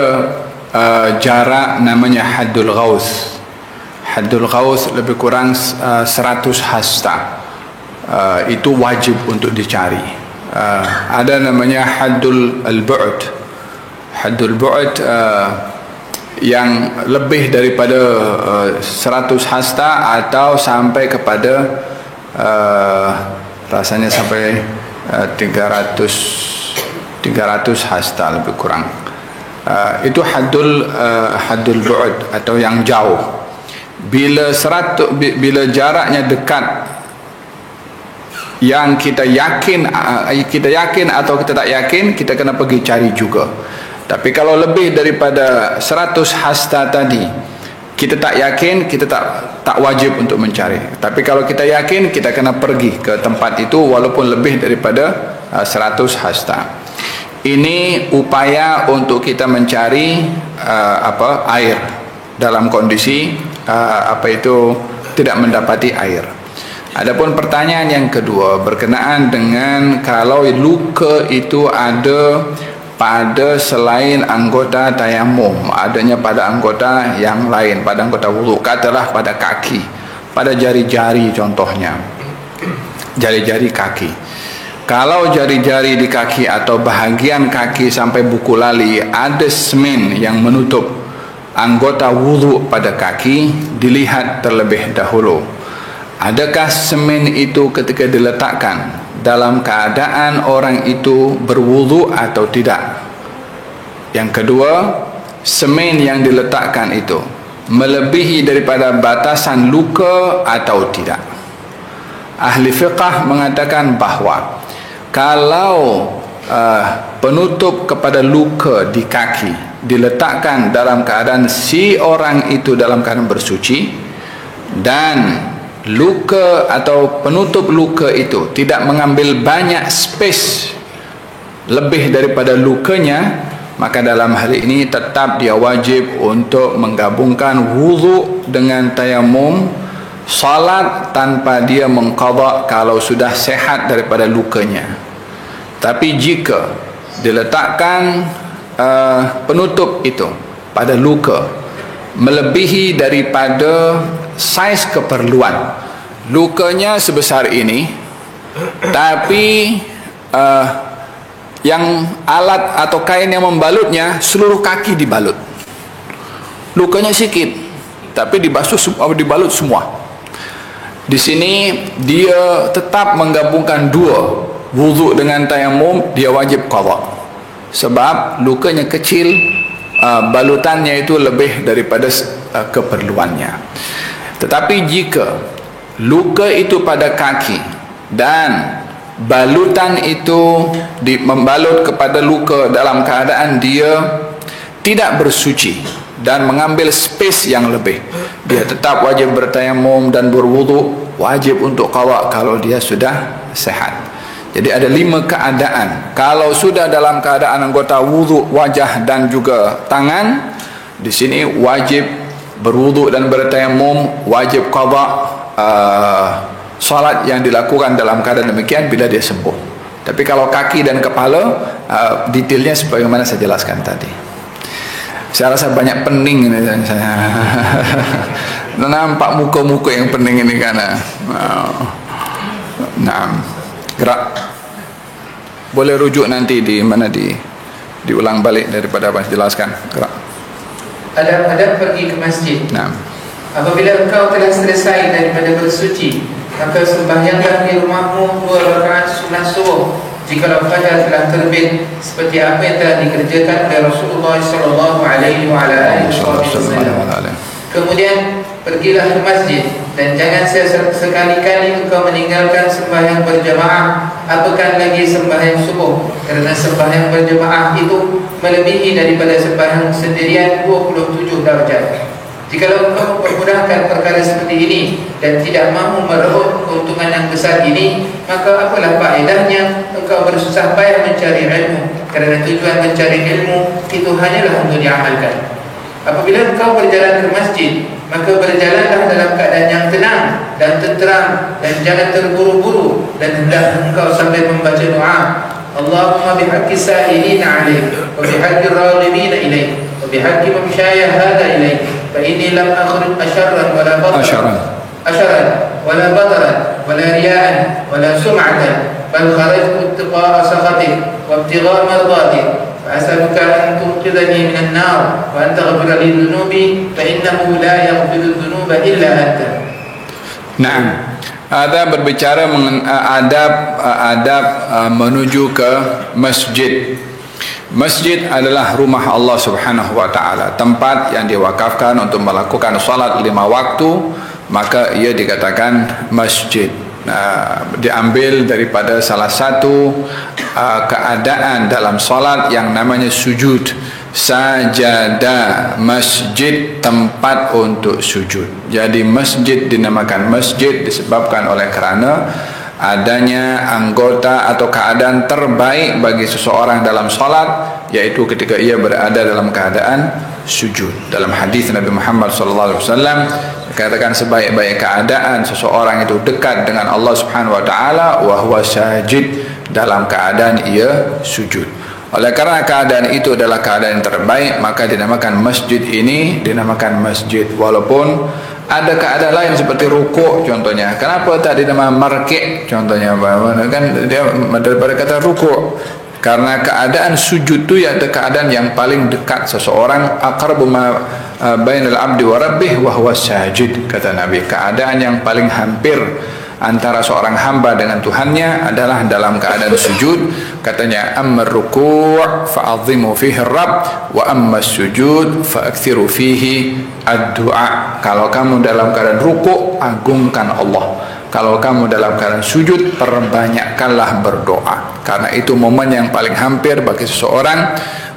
jarak namanya haddul ghaus. Haddul ghaus lebih kurang 100 hasta. Itu wajib untuk dicari. Ada namanya haddul al-bu'd. Haddul bu'd yang lebih daripada 100 hasta atau sampai kepada rasanya sampai 300 hasta lebih kurang. Itu haddul bu'd atau yang jauh. Bila jaraknya dekat, yang kita yakin atau kita tak yakin, kita kena pergi cari juga. Tapi kalau lebih daripada 100 hasta tadi, kita tak yakin, kita tak wajib untuk mencari. Tapi kalau kita yakin, kita kena pergi ke tempat itu walaupun lebih daripada 100 hasta. Ini upaya untuk kita mencari air dalam kondisi tidak mendapati air. Adapun pertanyaan yang kedua berkenaan dengan kalau luka itu ada pada selain anggota tayamum, adanya pada anggota yang lain, pada anggota wudu, katalah pada kaki, pada jari-jari contohnya, jari-jari kaki. Kalau jari-jari di kaki atau bahagian kaki sampai buku lali ada semen yang menutup anggota wudu pada kaki, dilihat terlebih dahulu. Adakah semen itu ketika diletakkan dalam keadaan orang itu berwudu atau tidak? Yang kedua, semen yang diletakkan itu melebihi daripada batasan luka atau tidak? Ahli fiqh mengatakan bahawa kalau penutup kepada luka di kaki diletakkan dalam keadaan si orang itu dalam keadaan bersuci, dan luka atau penutup luka itu tidak mengambil banyak space lebih daripada lukanya, maka dalam hal ini tetap dia wajib untuk menggabungkan wudu dengan tayamum, salat tanpa dia mengqadha kalau sudah sehat daripada lukanya. Tapi jika diletakkan penutup itu pada luka melebihi daripada saiz keperluan, lukanya sebesar ini, tapi yang alat atau kain yang membalutnya seluruh kaki dibalut, lukanya sikit tapi dibalut semua. Di sini dia tetap menggabungkan dua, wudu dengan tayamum, dia wajib qadha sebab lukanya kecil, balutannya itu lebih daripada keperluannya. Tetapi jika luka itu pada kaki dan balutan itu membalut kepada luka dalam keadaan dia tidak bersuci dan mengambil space yang lebih, dia tetap wajib bertayamum dan berwudu, wajib untuk qadha kalau dia sudah sehat. Jadi ada 5 keadaan. Kalau sudah dalam keadaan anggota wudu, wajah dan juga tangan, di sini wajib berwudu dan bertayamum, wajib qadha salat yang dilakukan dalam keadaan demikian bila dia sembuh. Tapi kalau kaki dan kepala, detailnya sebagaimana saya jelaskan tadi. Saya rasa banyak pening ini saya. Nampak muka-muka yang pening ini karena gerak. Boleh rujuk nanti di mana diulang balik daripada apa jelaskan. Gerak. Adab pergi ke masjid. Nah. Apabila engkau telah selesai daripada bersuci, maka sembahyanglah di rumahmu 2 rakaat sunat subuh jikalau fajar telah terbit, seperti apa yang telah dikerjakan oleh Rasulullah sallallahu alaihi wasallam. Kemudian pergilah ke masjid dan jangan sekali-kali engkau meninggalkan sembahyang berjamaah, apakah lagi sembahyang subuh, kerana sembahyang berjamaah itu melebihi daripada sembahyang sendirian 27 darjat. Jikalau engkau mempermudahkan perkara seperti ini dan tidak mahu meraup keuntungan yang besar ini, maka apalah faedahnya engkau bersusah payah mencari ilmu, kerana tujuan mencari ilmu itu hanyalah untuk diamalkan. Apabila engkau berjalan ke masjid, maka berjalanlah dalam keadaan yang tenang dan tenteram, dan jangan terburu-buru, dan hendaklah engkau sambil membaca doa, Allahumma bihaqqi sa'ilina alaik, wa bihaqqi raghibina ilaik, wa bihaqqi mamsyaya hadha ilaik, fa inni lam akhruj asharran wala bataran wala bataran wala riya'an wala sum'atan, bal kharajtu ittiqa'a sakhatik wa ibtigha'a mardatik, فأسألك أن تنقذني من النار وأن تغفر لي ذنوبي فإنه لا يغفر الذنوب إلا أنت. Naam. Ada berbicara mengenai adab menuju ke masjid. Masjid adalah rumah Allah Subhanahu wa taala, tempat yang diwakafkan untuk melakukan salat 5 waktu, maka ia dikatakan masjid. Diambil daripada salah satu keadaan dalam salat yang namanya sujud. Sajada, masjid, tempat untuk sujud. Jadi masjid dinamakan masjid disebabkan oleh kerana adanya anggota atau keadaan terbaik bagi seseorang dalam salat, yaitu ketika ia berada dalam keadaan sujud. Dalam hadis Nabi Muhammad SAW dikatakan sebaik-baik keadaan seseorang itu dekat dengan Allah Subhanahu wa taala wa huwa sajid, dalam keadaan ia sujud. Oleh kerana keadaan itu adalah keadaan yang terbaik, maka dinamakan masjid ini dinamakan masjid. Walaupun ada keadaan lain seperti rukuk contohnya. Kenapa tak dinamakan marki' contohnya? Kan dia daripada kata rukuk. Karena keadaan sujud itu ya ada keadaan yang paling dekat seseorang, aqrabu ma bainal abdi wa rabbih wa huwa sajid, kata Nabi. Keadaan yang paling hampir antara seorang hamba dengan Tuhannya adalah dalam keadaan sujud. Katanya, amma ruku' fa'azimu fihi rabb wa amma sujud fa'akthiru fihi ad-du'a. Kalau kamu dalam keadaan ruku', agungkan Allah. Kalau kamu dalam keadaan sujud, perbanyakkanlah berdoa. Karena itu momen yang paling hampir bagi seseorang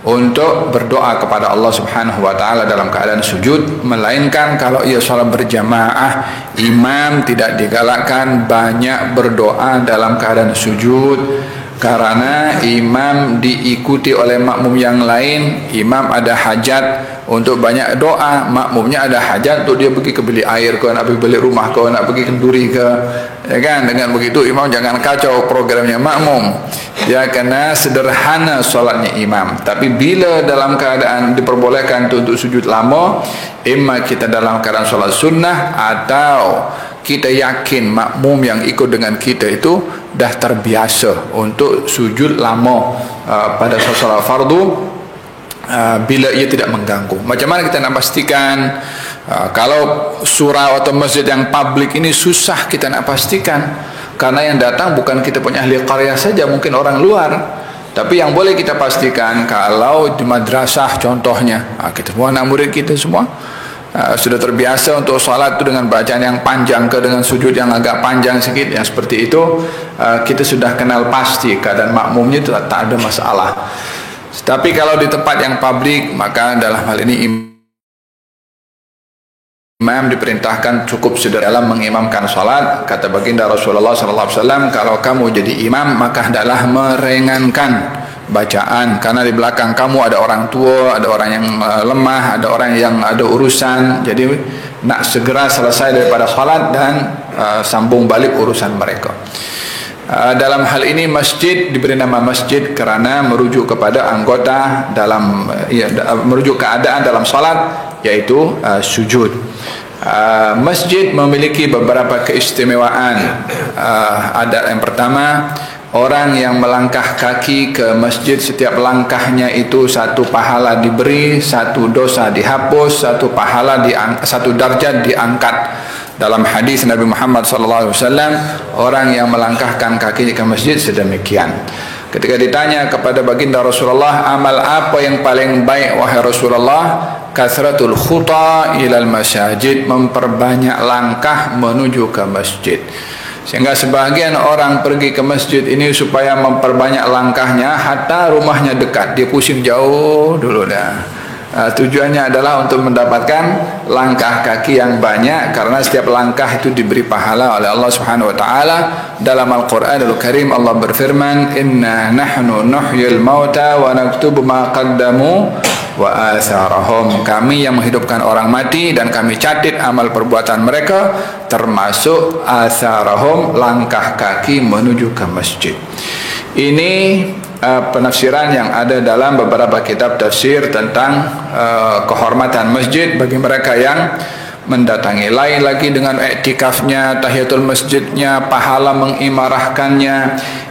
untuk berdoa kepada Allah Subhanahu wa taala dalam keadaan sujud. Melainkan kalau ia salat berjamaah, imam tidak digalakkan banyak berdoa dalam keadaan sujud, karena imam diikuti oleh makmum yang lain. Imam ada hajat untuk banyak doa, makmumnya ada hajat untuk dia pergi ke beli air ke, nak pergi balik rumah ke, nak pergi kenduri ke, ya kan? Dengan begitu imam jangan kacau programnya makmum. Dia kena sederhana solatnya imam. Tapi bila dalam keadaan diperbolehkan untuk sujud lama, imma kita dalam keadaan solat sunnah, atau kita yakin makmum yang ikut dengan kita itu dah terbiasa untuk sujud lama pada solat fardu, bila ia tidak mengganggu. Macam mana kita nak pastikan? Kalau surau atau masjid yang publik ini susah kita nak pastikan, karena yang datang bukan kita punya ahli qarya saja, mungkin orang luar. Tapi yang boleh kita pastikan, kalau di madrasah contohnya, kita semua anak murid kita semua sudah terbiasa untuk salat itu dengan bacaan yang panjang ke dengan sujud yang agak panjang sikit, yang seperti itu kita sudah kenal pasti keadaan makmumnya itu tak ada masalah. Tapi kalau di tempat yang publik, maka dalam hal ini imam diperintahkan cukup sederhana dalam mengimamkan salat. Kata baginda Rasulullah SAW, kalau kamu jadi imam maka hendaklah meringankan bacaan, karena di belakang kamu ada orang tua, ada orang yang lemah, ada orang yang ada urusan. Jadi nak segera selesai daripada salat dan sambung balik urusan mereka. Dalam hal ini masjid diberi nama masjid kerana merujuk kepada anggota dalam merujuk keadaan dalam salat, yaitu sujud. Masjid memiliki beberapa keistimewaan. Ada yang pertama, orang yang melangkah kaki ke masjid, setiap langkahnya itu satu pahala diberi, satu dosa dihapus, satu pahala satu darjat diangkat. Dalam hadis Nabi Muhammad SAW, orang yang melangkahkan kakinya ke masjid sedemikian. Ketika ditanya kepada baginda Rasulullah, amal apa yang paling baik wahai Rasulullah? Kasratul khuta ilal masajid, memperbanyak langkah menuju ke masjid. Sehingga sebahagian orang pergi ke masjid ini supaya memperbanyak langkahnya, hatta rumahnya dekat, dia pusing jauh dulu dah. Tujuannya adalah untuk mendapatkan langkah kaki yang banyak, karena setiap langkah itu diberi pahala oleh Allah Subhanahu wa taala. Dalam Al-Qur'anul Karim Allah berfirman, "Inna nahnu nuhyil mauta wa naktubu ma qaddamu wa atharahum." Kami yang menghidupkan orang mati dan kami catat amal perbuatan mereka, termasuk atharahum, langkah kaki menuju ke masjid. Ini penafsiran yang ada dalam beberapa kitab tafsir tentang kehormatan masjid bagi mereka yang mendatangi. Lain lagi dengan iktikafnya, tahiyatul masjidnya, pahala mengimarahkannya.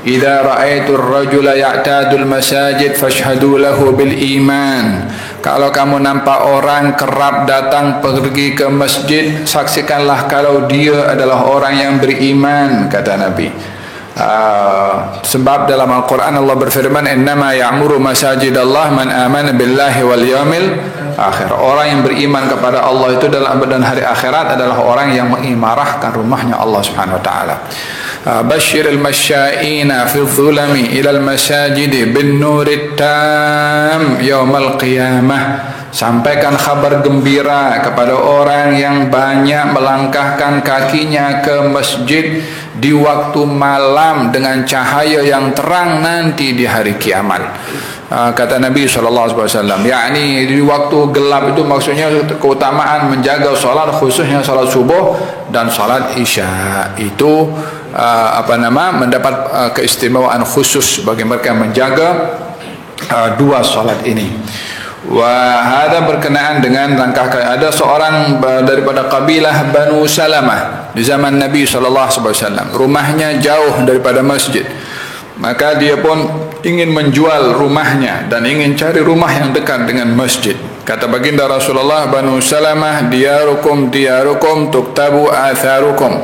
Idza ra'aitur rajula ya'tadul masajid fashhadu lahu bil iman. Kalau kamu nampak orang kerap datang pergi ke masjid, saksikanlah kalau dia adalah orang yang beriman, kata Nabi. Sebab dalam Al-Quran Allah berfirman, innama ya'muru masajidallah man amana billahi wal yawmil akhir. Orang yang beriman kepada Allah itu dalam dan hari akhirat adalah orang yang mengimarahkan rumahnya Allah Subhanahu wa taala. Basyiril masya'ina fi dhulami ilal masajidi bin nurit tam yaumal qiyamah. Sampaikan kabar gembira kepada orang yang banyak melangkahkan kakinya ke masjid di waktu malam dengan cahaya yang terang nanti di hari kiamat. Kata Nabi SAW, yakni di waktu gelap itu maksudnya keutamaan menjaga salat, khususnya salat subuh dan salat isya. Itu mendapat keistimewaan khusus bagi mereka yang menjaga dua salat ini. Wahada berkenaan dengan langkah kaki. Ada seorang daripada kabilah Banu Salamah di zaman Nabi SAW. Rumahnya jauh daripada masjid. Maka dia pun ingin menjual rumahnya dan ingin cari rumah yang dekat dengan masjid. Kata baginda Rasulullah, Banu Salamah, diyarukum tuktabu atharukum.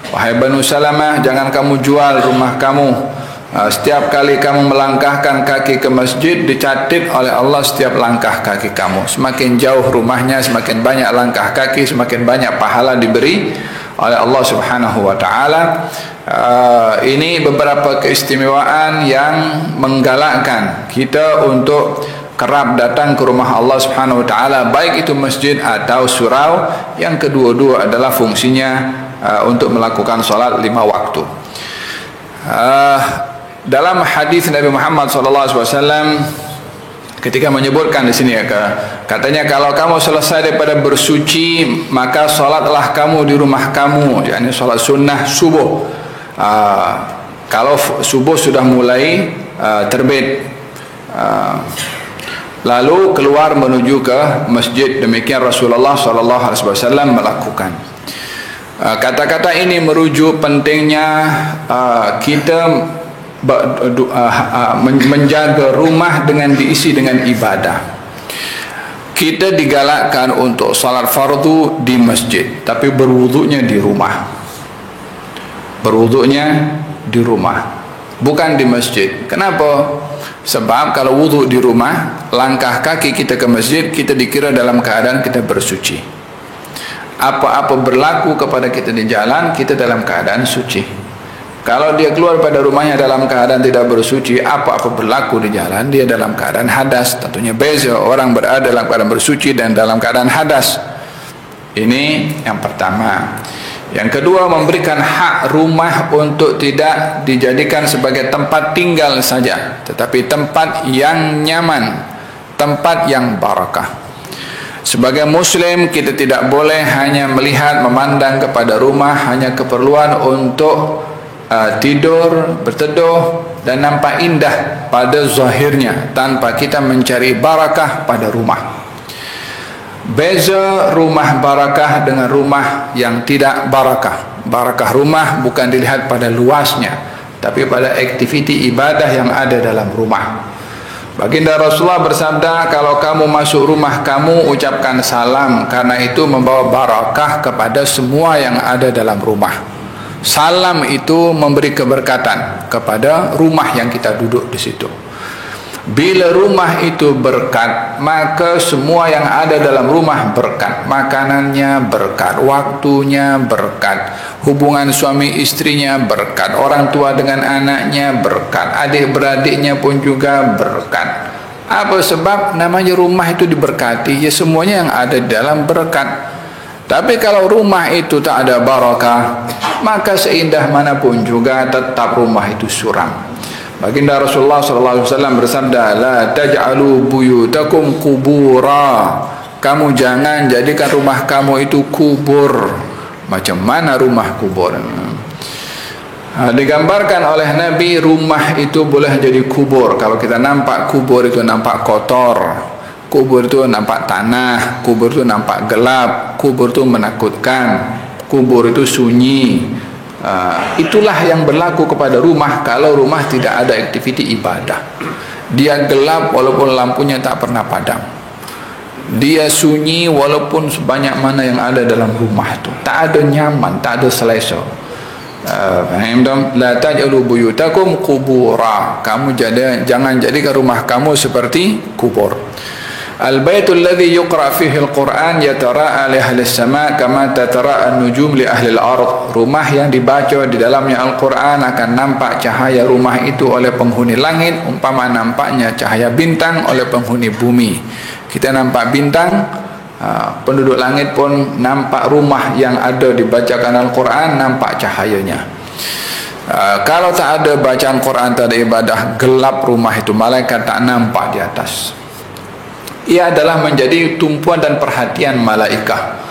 Wahai Banu Salamah, jangan kamu jual rumah kamu. Setiap kali kamu melangkahkan kaki ke masjid, dicatat oleh Allah setiap langkah kaki kamu. Semakin jauh rumahnya, semakin banyak langkah kaki, semakin banyak pahala diberi oleh Allah Subhanahu wa taala. Ini beberapa keistimewaan yang menggalakkan kita untuk kerap datang ke rumah Allah Subhanahu wa taala, baik itu masjid atau surau, yang kedua-dua adalah fungsinya untuk melakukan salat 5 waktu. Dalam hadis Nabi Muhammad SAW ketika menyebutkan di sini katanya, kalau kamu selesai daripada bersuci maka salatlah kamu di rumah kamu, yakni salat sunnah subuh. Kalau subuh sudah mulai terbit, lalu keluar menuju ke masjid. Demikian Rasulullah SAW melakukan. Kata-kata ini merujuk pentingnya kita menjaga rumah dengan diisi dengan ibadah. Kita digalakkan untuk salat fardu di masjid, tapi berwuduknya di rumah. Berwuduknya di rumah, bukan di masjid. Kenapa? Sebab kalau wuduk di rumah, langkah kaki kita ke masjid, kita dikira dalam keadaan kita bersuci. Apa-apa berlaku kepada kita di jalan, kita dalam keadaan suci. Kalau dia keluar pada rumahnya dalam keadaan tidak bersuci, apa-apa berlaku di jalan, dia dalam keadaan hadas. Tentunya beza orang berada dalam keadaan bersuci dan dalam keadaan hadas. Ini yang pertama. Yang kedua, memberikan hak rumah untuk tidak dijadikan sebagai tempat tinggal saja, tetapi tempat yang nyaman, tempat yang barakah. Sebagai muslim, kita tidak boleh hanya melihat, memandang kepada rumah hanya keperluan untuk tidur, berteduh dan nampak indah pada zahirnya, tanpa kita mencari barakah pada rumah. Beza rumah barakah dengan rumah yang tidak barakah. Barakah rumah bukan dilihat pada luasnya, tapi pada aktiviti ibadah yang ada dalam rumah. Baginda Rasulullah bersabda, kalau kamu masuk rumah kamu, ucapkan salam, karena itu membawa barakah kepada semua yang ada dalam rumah. Salam itu memberi keberkatan kepada rumah yang kita duduk di situ. Bila rumah itu berkat, maka semua yang ada dalam rumah berkat. Makanannya berkat, waktunya berkat, hubungan suami istrinya berkat, orang tua dengan anaknya berkat, adik beradiknya pun juga berkat. Apa sebab? Namanya rumah itu diberkati, ya semuanya yang ada di dalam berkat. Tapi kalau rumah itu tak ada barakah, maka seindah manapun juga tetap rumah itu suram. Baginda Rasulullah SAW bersabda, la taj'alu buyutakum kubura. Kamu jangan jadikan rumah kamu itu kubur. Macam mana rumah kubur? Digambarkan oleh Nabi, rumah itu boleh jadi kubur. Kalau kita nampak kubur itu nampak kotor, kubur itu nampak tanah, kubur itu nampak gelap, kubur itu menakutkan, kubur itu sunyi. Itulah yang berlaku kepada rumah kalau rumah tidak ada aktiviti ibadah. Dia gelap walaupun lampunya tak pernah padam. Dia sunyi walaupun sebanyak mana yang ada dalam rumah itu. Tak ada nyaman, tak ada selesa. Faham tak? La taj'alu buyutakum qubura. Kamu jangan jadikan rumah kamu seperti kubur. Al-baitul ladzi yuqra fihi al-Qur'an yatara'a li ahli as-sama' kama tatara'a an-nujum li ahli al-ard. Rumah yang dibaca di dalamnya Al-Qur'an akan nampak cahaya rumah itu oleh penghuni langit umpama nampaknya cahaya bintang oleh penghuni bumi. Kita nampak bintang, penduduk langit pun nampak rumah yang ada dibacakan Al-Quran, nampak cahayanya. Kalau tak ada bacaan Quran, tak ada ibadah, gelap rumah itu, malaikat tak nampak di atas. Ia adalah menjadi tumpuan dan perhatian malaikat.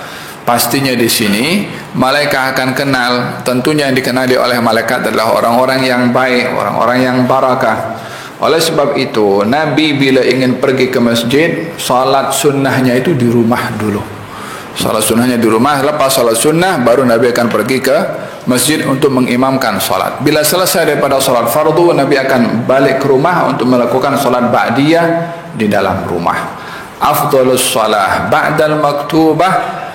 Pastinya di sini malaikat akan kenal, tentunya yang dikenali oleh malaikat adalah orang-orang yang baik, orang-orang yang barakah. Oleh sebab itu, Nabi bila ingin pergi ke masjid, salat sunnahnya itu di rumah dulu. Salat sunnahnya di rumah, lepas salat sunnah, baru Nabi akan pergi ke masjid untuk mengimamkan salat. Bila selesai daripada salat fardu, Nabi akan balik ke rumah untuk melakukan salat ba'diyah di dalam rumah. Afdalus salah ba'dal maktubah,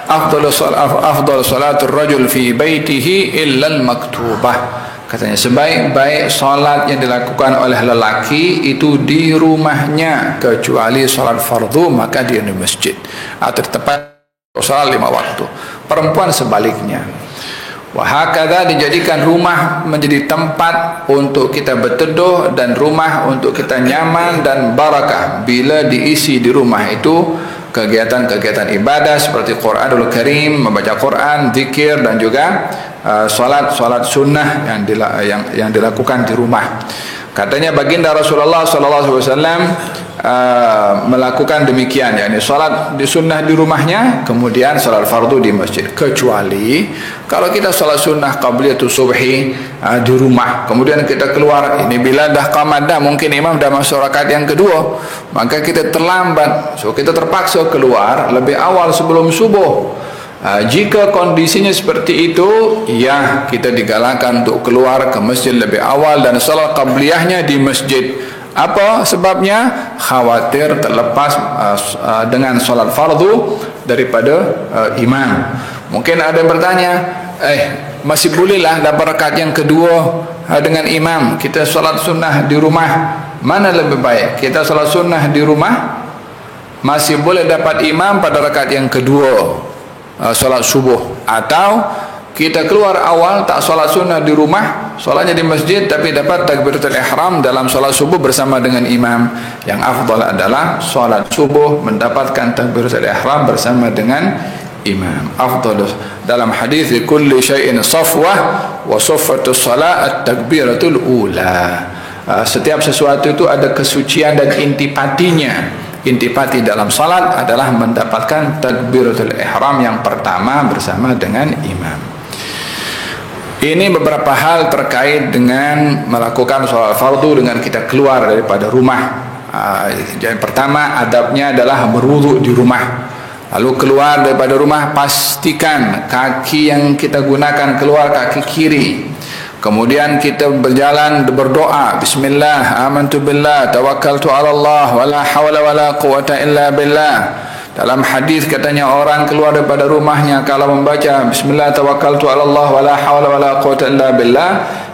afdal salatul rajul fi baitihi illa al-maktubah. Katanya sebaik-baik salat yang dilakukan oleh lelaki itu di rumahnya, kecuali salat fardu maka dia di masjid atau tepat salat 5 waktu. Perempuan sebaliknya. Wahakadha, dijadikan rumah menjadi tempat untuk kita berteduh dan rumah untuk kita nyaman dan barakah. Bila diisi di rumah itu kegiatan-kegiatan ibadah seperti Quranul Karim, membaca Quran, zikir dan juga salat sunnah yang dilakukan di rumah. Katanya baginda Rasulullah SAW melakukan demikian, yakni salat di sunnah di rumahnya, kemudian salat fardu di masjid. Kecuali kalau kita salat sunnah qabliyatus subhi di rumah, kemudian kita keluar, ini bila dah qamat dah, mungkin imam dah masuk rakaat yang kedua, maka kita terlambat, so kita terpaksa keluar lebih awal sebelum subuh. Jika kondisinya seperti itu, ya kita digalakkan untuk keluar ke masjid lebih awal dan salat qabliyahnya di masjid. Apa sebabnya? Khawatir terlepas dengan salat fardu daripada imam. Mungkin ada yang bertanya, masih bolehlah dapat rakaat yang kedua dengan imam. Kita salat sunnah di rumah, mana lebih baik? Kita salat sunnah di rumah, masih boleh dapat imam pada rakaat yang kedua salat subuh, atau kita keluar awal tak salat sunnah di rumah, salatnya di masjid tapi dapat takbiratul ihram dalam salat subuh bersama dengan imam. Yang afdal adalah salat subuh mendapatkan takbiratul ihram bersama dengan imam. Afdal dalam hadis kulli syai'in safwah wa safwatus salat at-takbiratul ula. Setiap sesuatu itu ada kesucian dan intipatinya. Intipati dalam salat adalah mendapatkan takbiratul ihram yang pertama bersama dengan imam. Ini beberapa hal terkait dengan melakukan salat fardu dengan kita keluar daripada rumah. Yang pertama, adabnya adalah berwudu di rumah. Lalu keluar daripada rumah, pastikan kaki yang kita gunakan keluar kaki kiri. Kemudian kita berjalan berdoa, bismillah, amantu billah, tawakkaltu ala Allah, wala hawla wala quwata illa billah. Dalam hadis katanya orang keluar daripada rumahnya kalau membaca bismillah tawakkaltu ala Allah wala hawla wala quwata illa billah,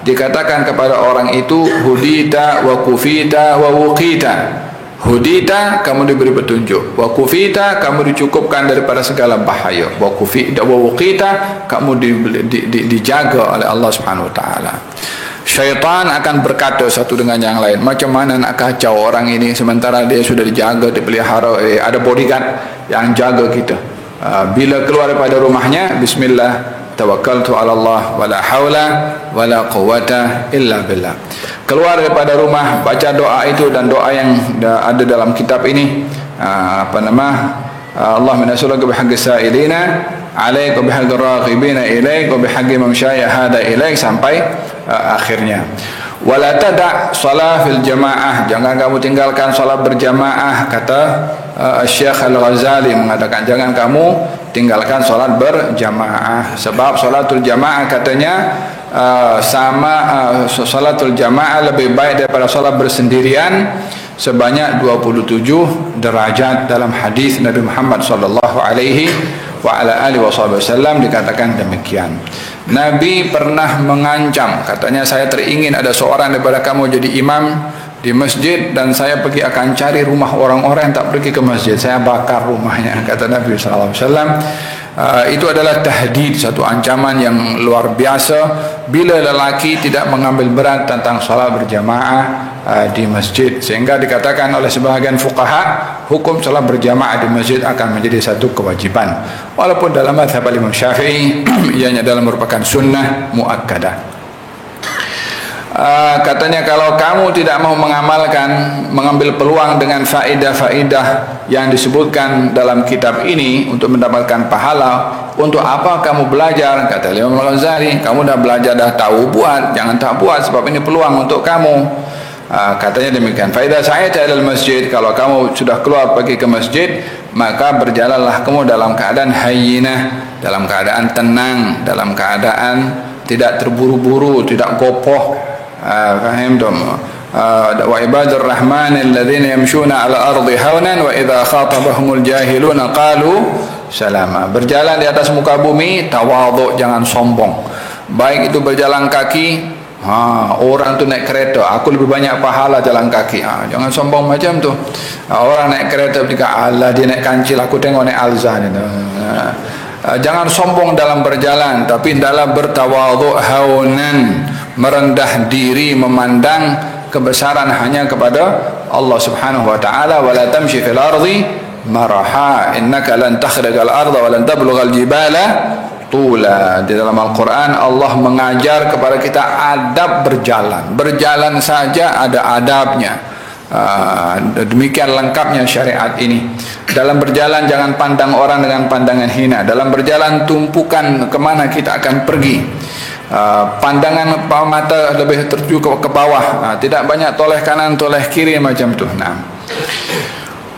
dikatakan kepada orang itu hudita wa kufita wa wuqita. Hudita, kamu diberi petunjuk. Wa kufita, kamu dicukupkan daripada segala bahaya. Wa kufita wa wuqita, kamu dijaga oleh Allah Subhanahu wa taala. Syaitan akan berkata satu dengan yang lain, macam mana nak kacau orang ini sementara dia sudah dijaga, dipelihara, ada bodyguard yang jaga kita. Bila keluar daripada rumahnya, bismillah, tawakkaltu ala Allah, wala haula wala quwata illa billah. Keluar daripada rumah, baca doa itu, dan doa yang ada dalam kitab ini, Allahumma nas'aluka bihaqqi sa'ilina alaik wa bihaqqi raghibina ilaik wa bihaqqi man syaa'a hada ilaik, sampai akhirnya. Wala tada' salat fil jamaah, jangan kamu tinggalkan salat berjamaah. Kata Syekh Al-Ghazali mengatakan, jangan kamu tinggalkan salat berjamaah, sebab salatul jamaah katanya salatul jamaah lebih baik daripada salat bersendirian sebanyak 27 derajat. Dalam hadis Nabi Muhammad sallallahu alaihi wa ala alihi wasallam dikatakan demikian. Nabi pernah mengancam, katanya, saya teringin ada seorang daripada kamu jadi imam di masjid, dan saya akan cari rumah orang-orang yang tak pergi ke masjid, saya bakar rumahnya, kata Nabi sallallahu alaihi wasallam. Itu adalah tahdid, satu ancaman yang luar biasa bila lelaki tidak mengambil berat tentang salat berjamaah di masjid, sehingga dikatakan oleh sebahagian fuqaha, hukum salat berjamaah di masjid akan menjadi satu kewajiban, walaupun dalam mazhab Imam Syafi'i ianya adalah merupakan sunnah muakkadah. Katanya, kalau kamu tidak mau mengambil peluang dengan faedah-faedah yang disebutkan dalam kitab ini untuk mendapatkan pahala, untuk apa kamu belajar? Kata Imam Al-Ghazali, kamu dah belajar, dah tahu, buat, jangan tak buat, sebab ini peluang untuk kamu. Katanya demikian. Faedah saya dalam masjid, kalau kamu sudah keluar pergi ke masjid, maka berjalanlah kamu dalam keadaan hayyinah, dalam keadaan tenang, dalam keadaan tidak terburu-buru, tidak gopoh. Faham dong? Wa ibadur rahman alladhina yamshuna ala ardi hawnan wa idha khatabahumul jahiluna qalu salama. Berjalan di atas muka bumi tawadhu, jangan sombong. Baik itu berjalan kaki, orang tu naik kereta, aku lebih banyak pahala jalan kaki, jangan sombong macam tu. Orang naik kereta berkata, Allah dia naik kancil, aku tengok naik Alza ni. Jangan sombong dalam berjalan, tapi dalam bertawadhu haunan, merendah diri, memandang kebesaran hanya kepada Allah Subhanahu wa taala. Wala tamshi fil ardi maraha innaka lan takhriqal arda wa lan tablughal jibala tula. Di dalam Al-Quran Allah mengajar kepada kita adab berjalan. Berjalan saja ada adabnya. Demikian lengkapnya syariat ini. Dalam berjalan jangan pandang orang dengan pandangan hina. Dalam berjalan tumpukan kemana kita akan pergi. Pandangan mata lebih tertuju ke bawah, tidak banyak toleh kanan toleh kiri macam tu.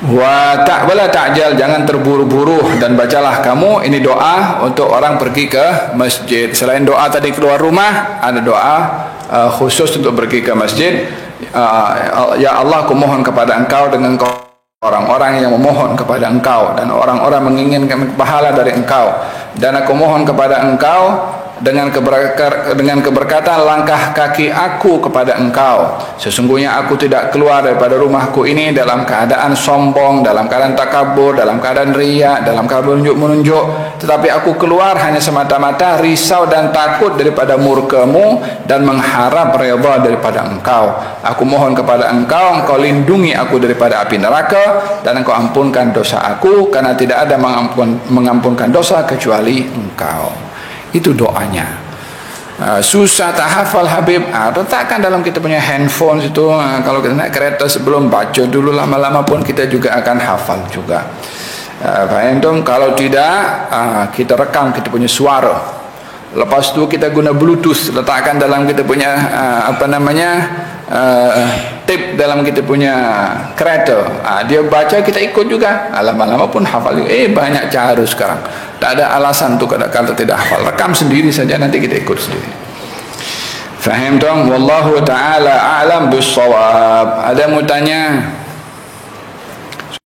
Wala ta'jal, jangan terburu-buru, dan bacalah kamu ini doa untuk orang pergi ke masjid. Selain doa tadi keluar rumah, ada doa khusus untuk pergi ke masjid. Ya Allah, aku mohon kepada Engkau dengan orang-orang yang memohon kepada Engkau, dan orang-orang menginginkan pahala dari Engkau, dan aku mohon kepada Engkau dengan keberkatan langkah kaki aku kepada Engkau. Sesungguhnya aku tidak keluar daripada rumahku ini dalam keadaan sombong, dalam keadaan takabur, dalam keadaan riya, dalam keadaan menunjuk, tetapi aku keluar hanya semata-mata risau dan takut daripada murka-Mu dan mengharap redha daripada Engkau. Aku mohon kepada Engkau, Engkau lindungi aku daripada api neraka, dan Engkau ampunkan dosa aku, karena tidak ada mengampunkan dosa kecuali Engkau. Itu doanya. Susah tak hafal Habib, letakkan dalam kita punya handphone itu. Kalau kita naik kereta, sebelum baca dulu, lama-lama pun kita juga akan hafal juga. Faham dong? Kalau tidak, kita rekam kita punya suara. Lepas tu kita guna Bluetooth, letakkan dalam kita punya tip dalam kita punya kereta. Dia baca, kita ikut juga. Lama-lama pun hafal juga. Banyak cara sekarang. Tak ada alasan untuk kalau tidak hafal. Rekam sendiri saja, nanti kita ikut sendiri. Faham dong? Wallahu ta'ala a'lam bis-shawab. Ada yang mau tanya?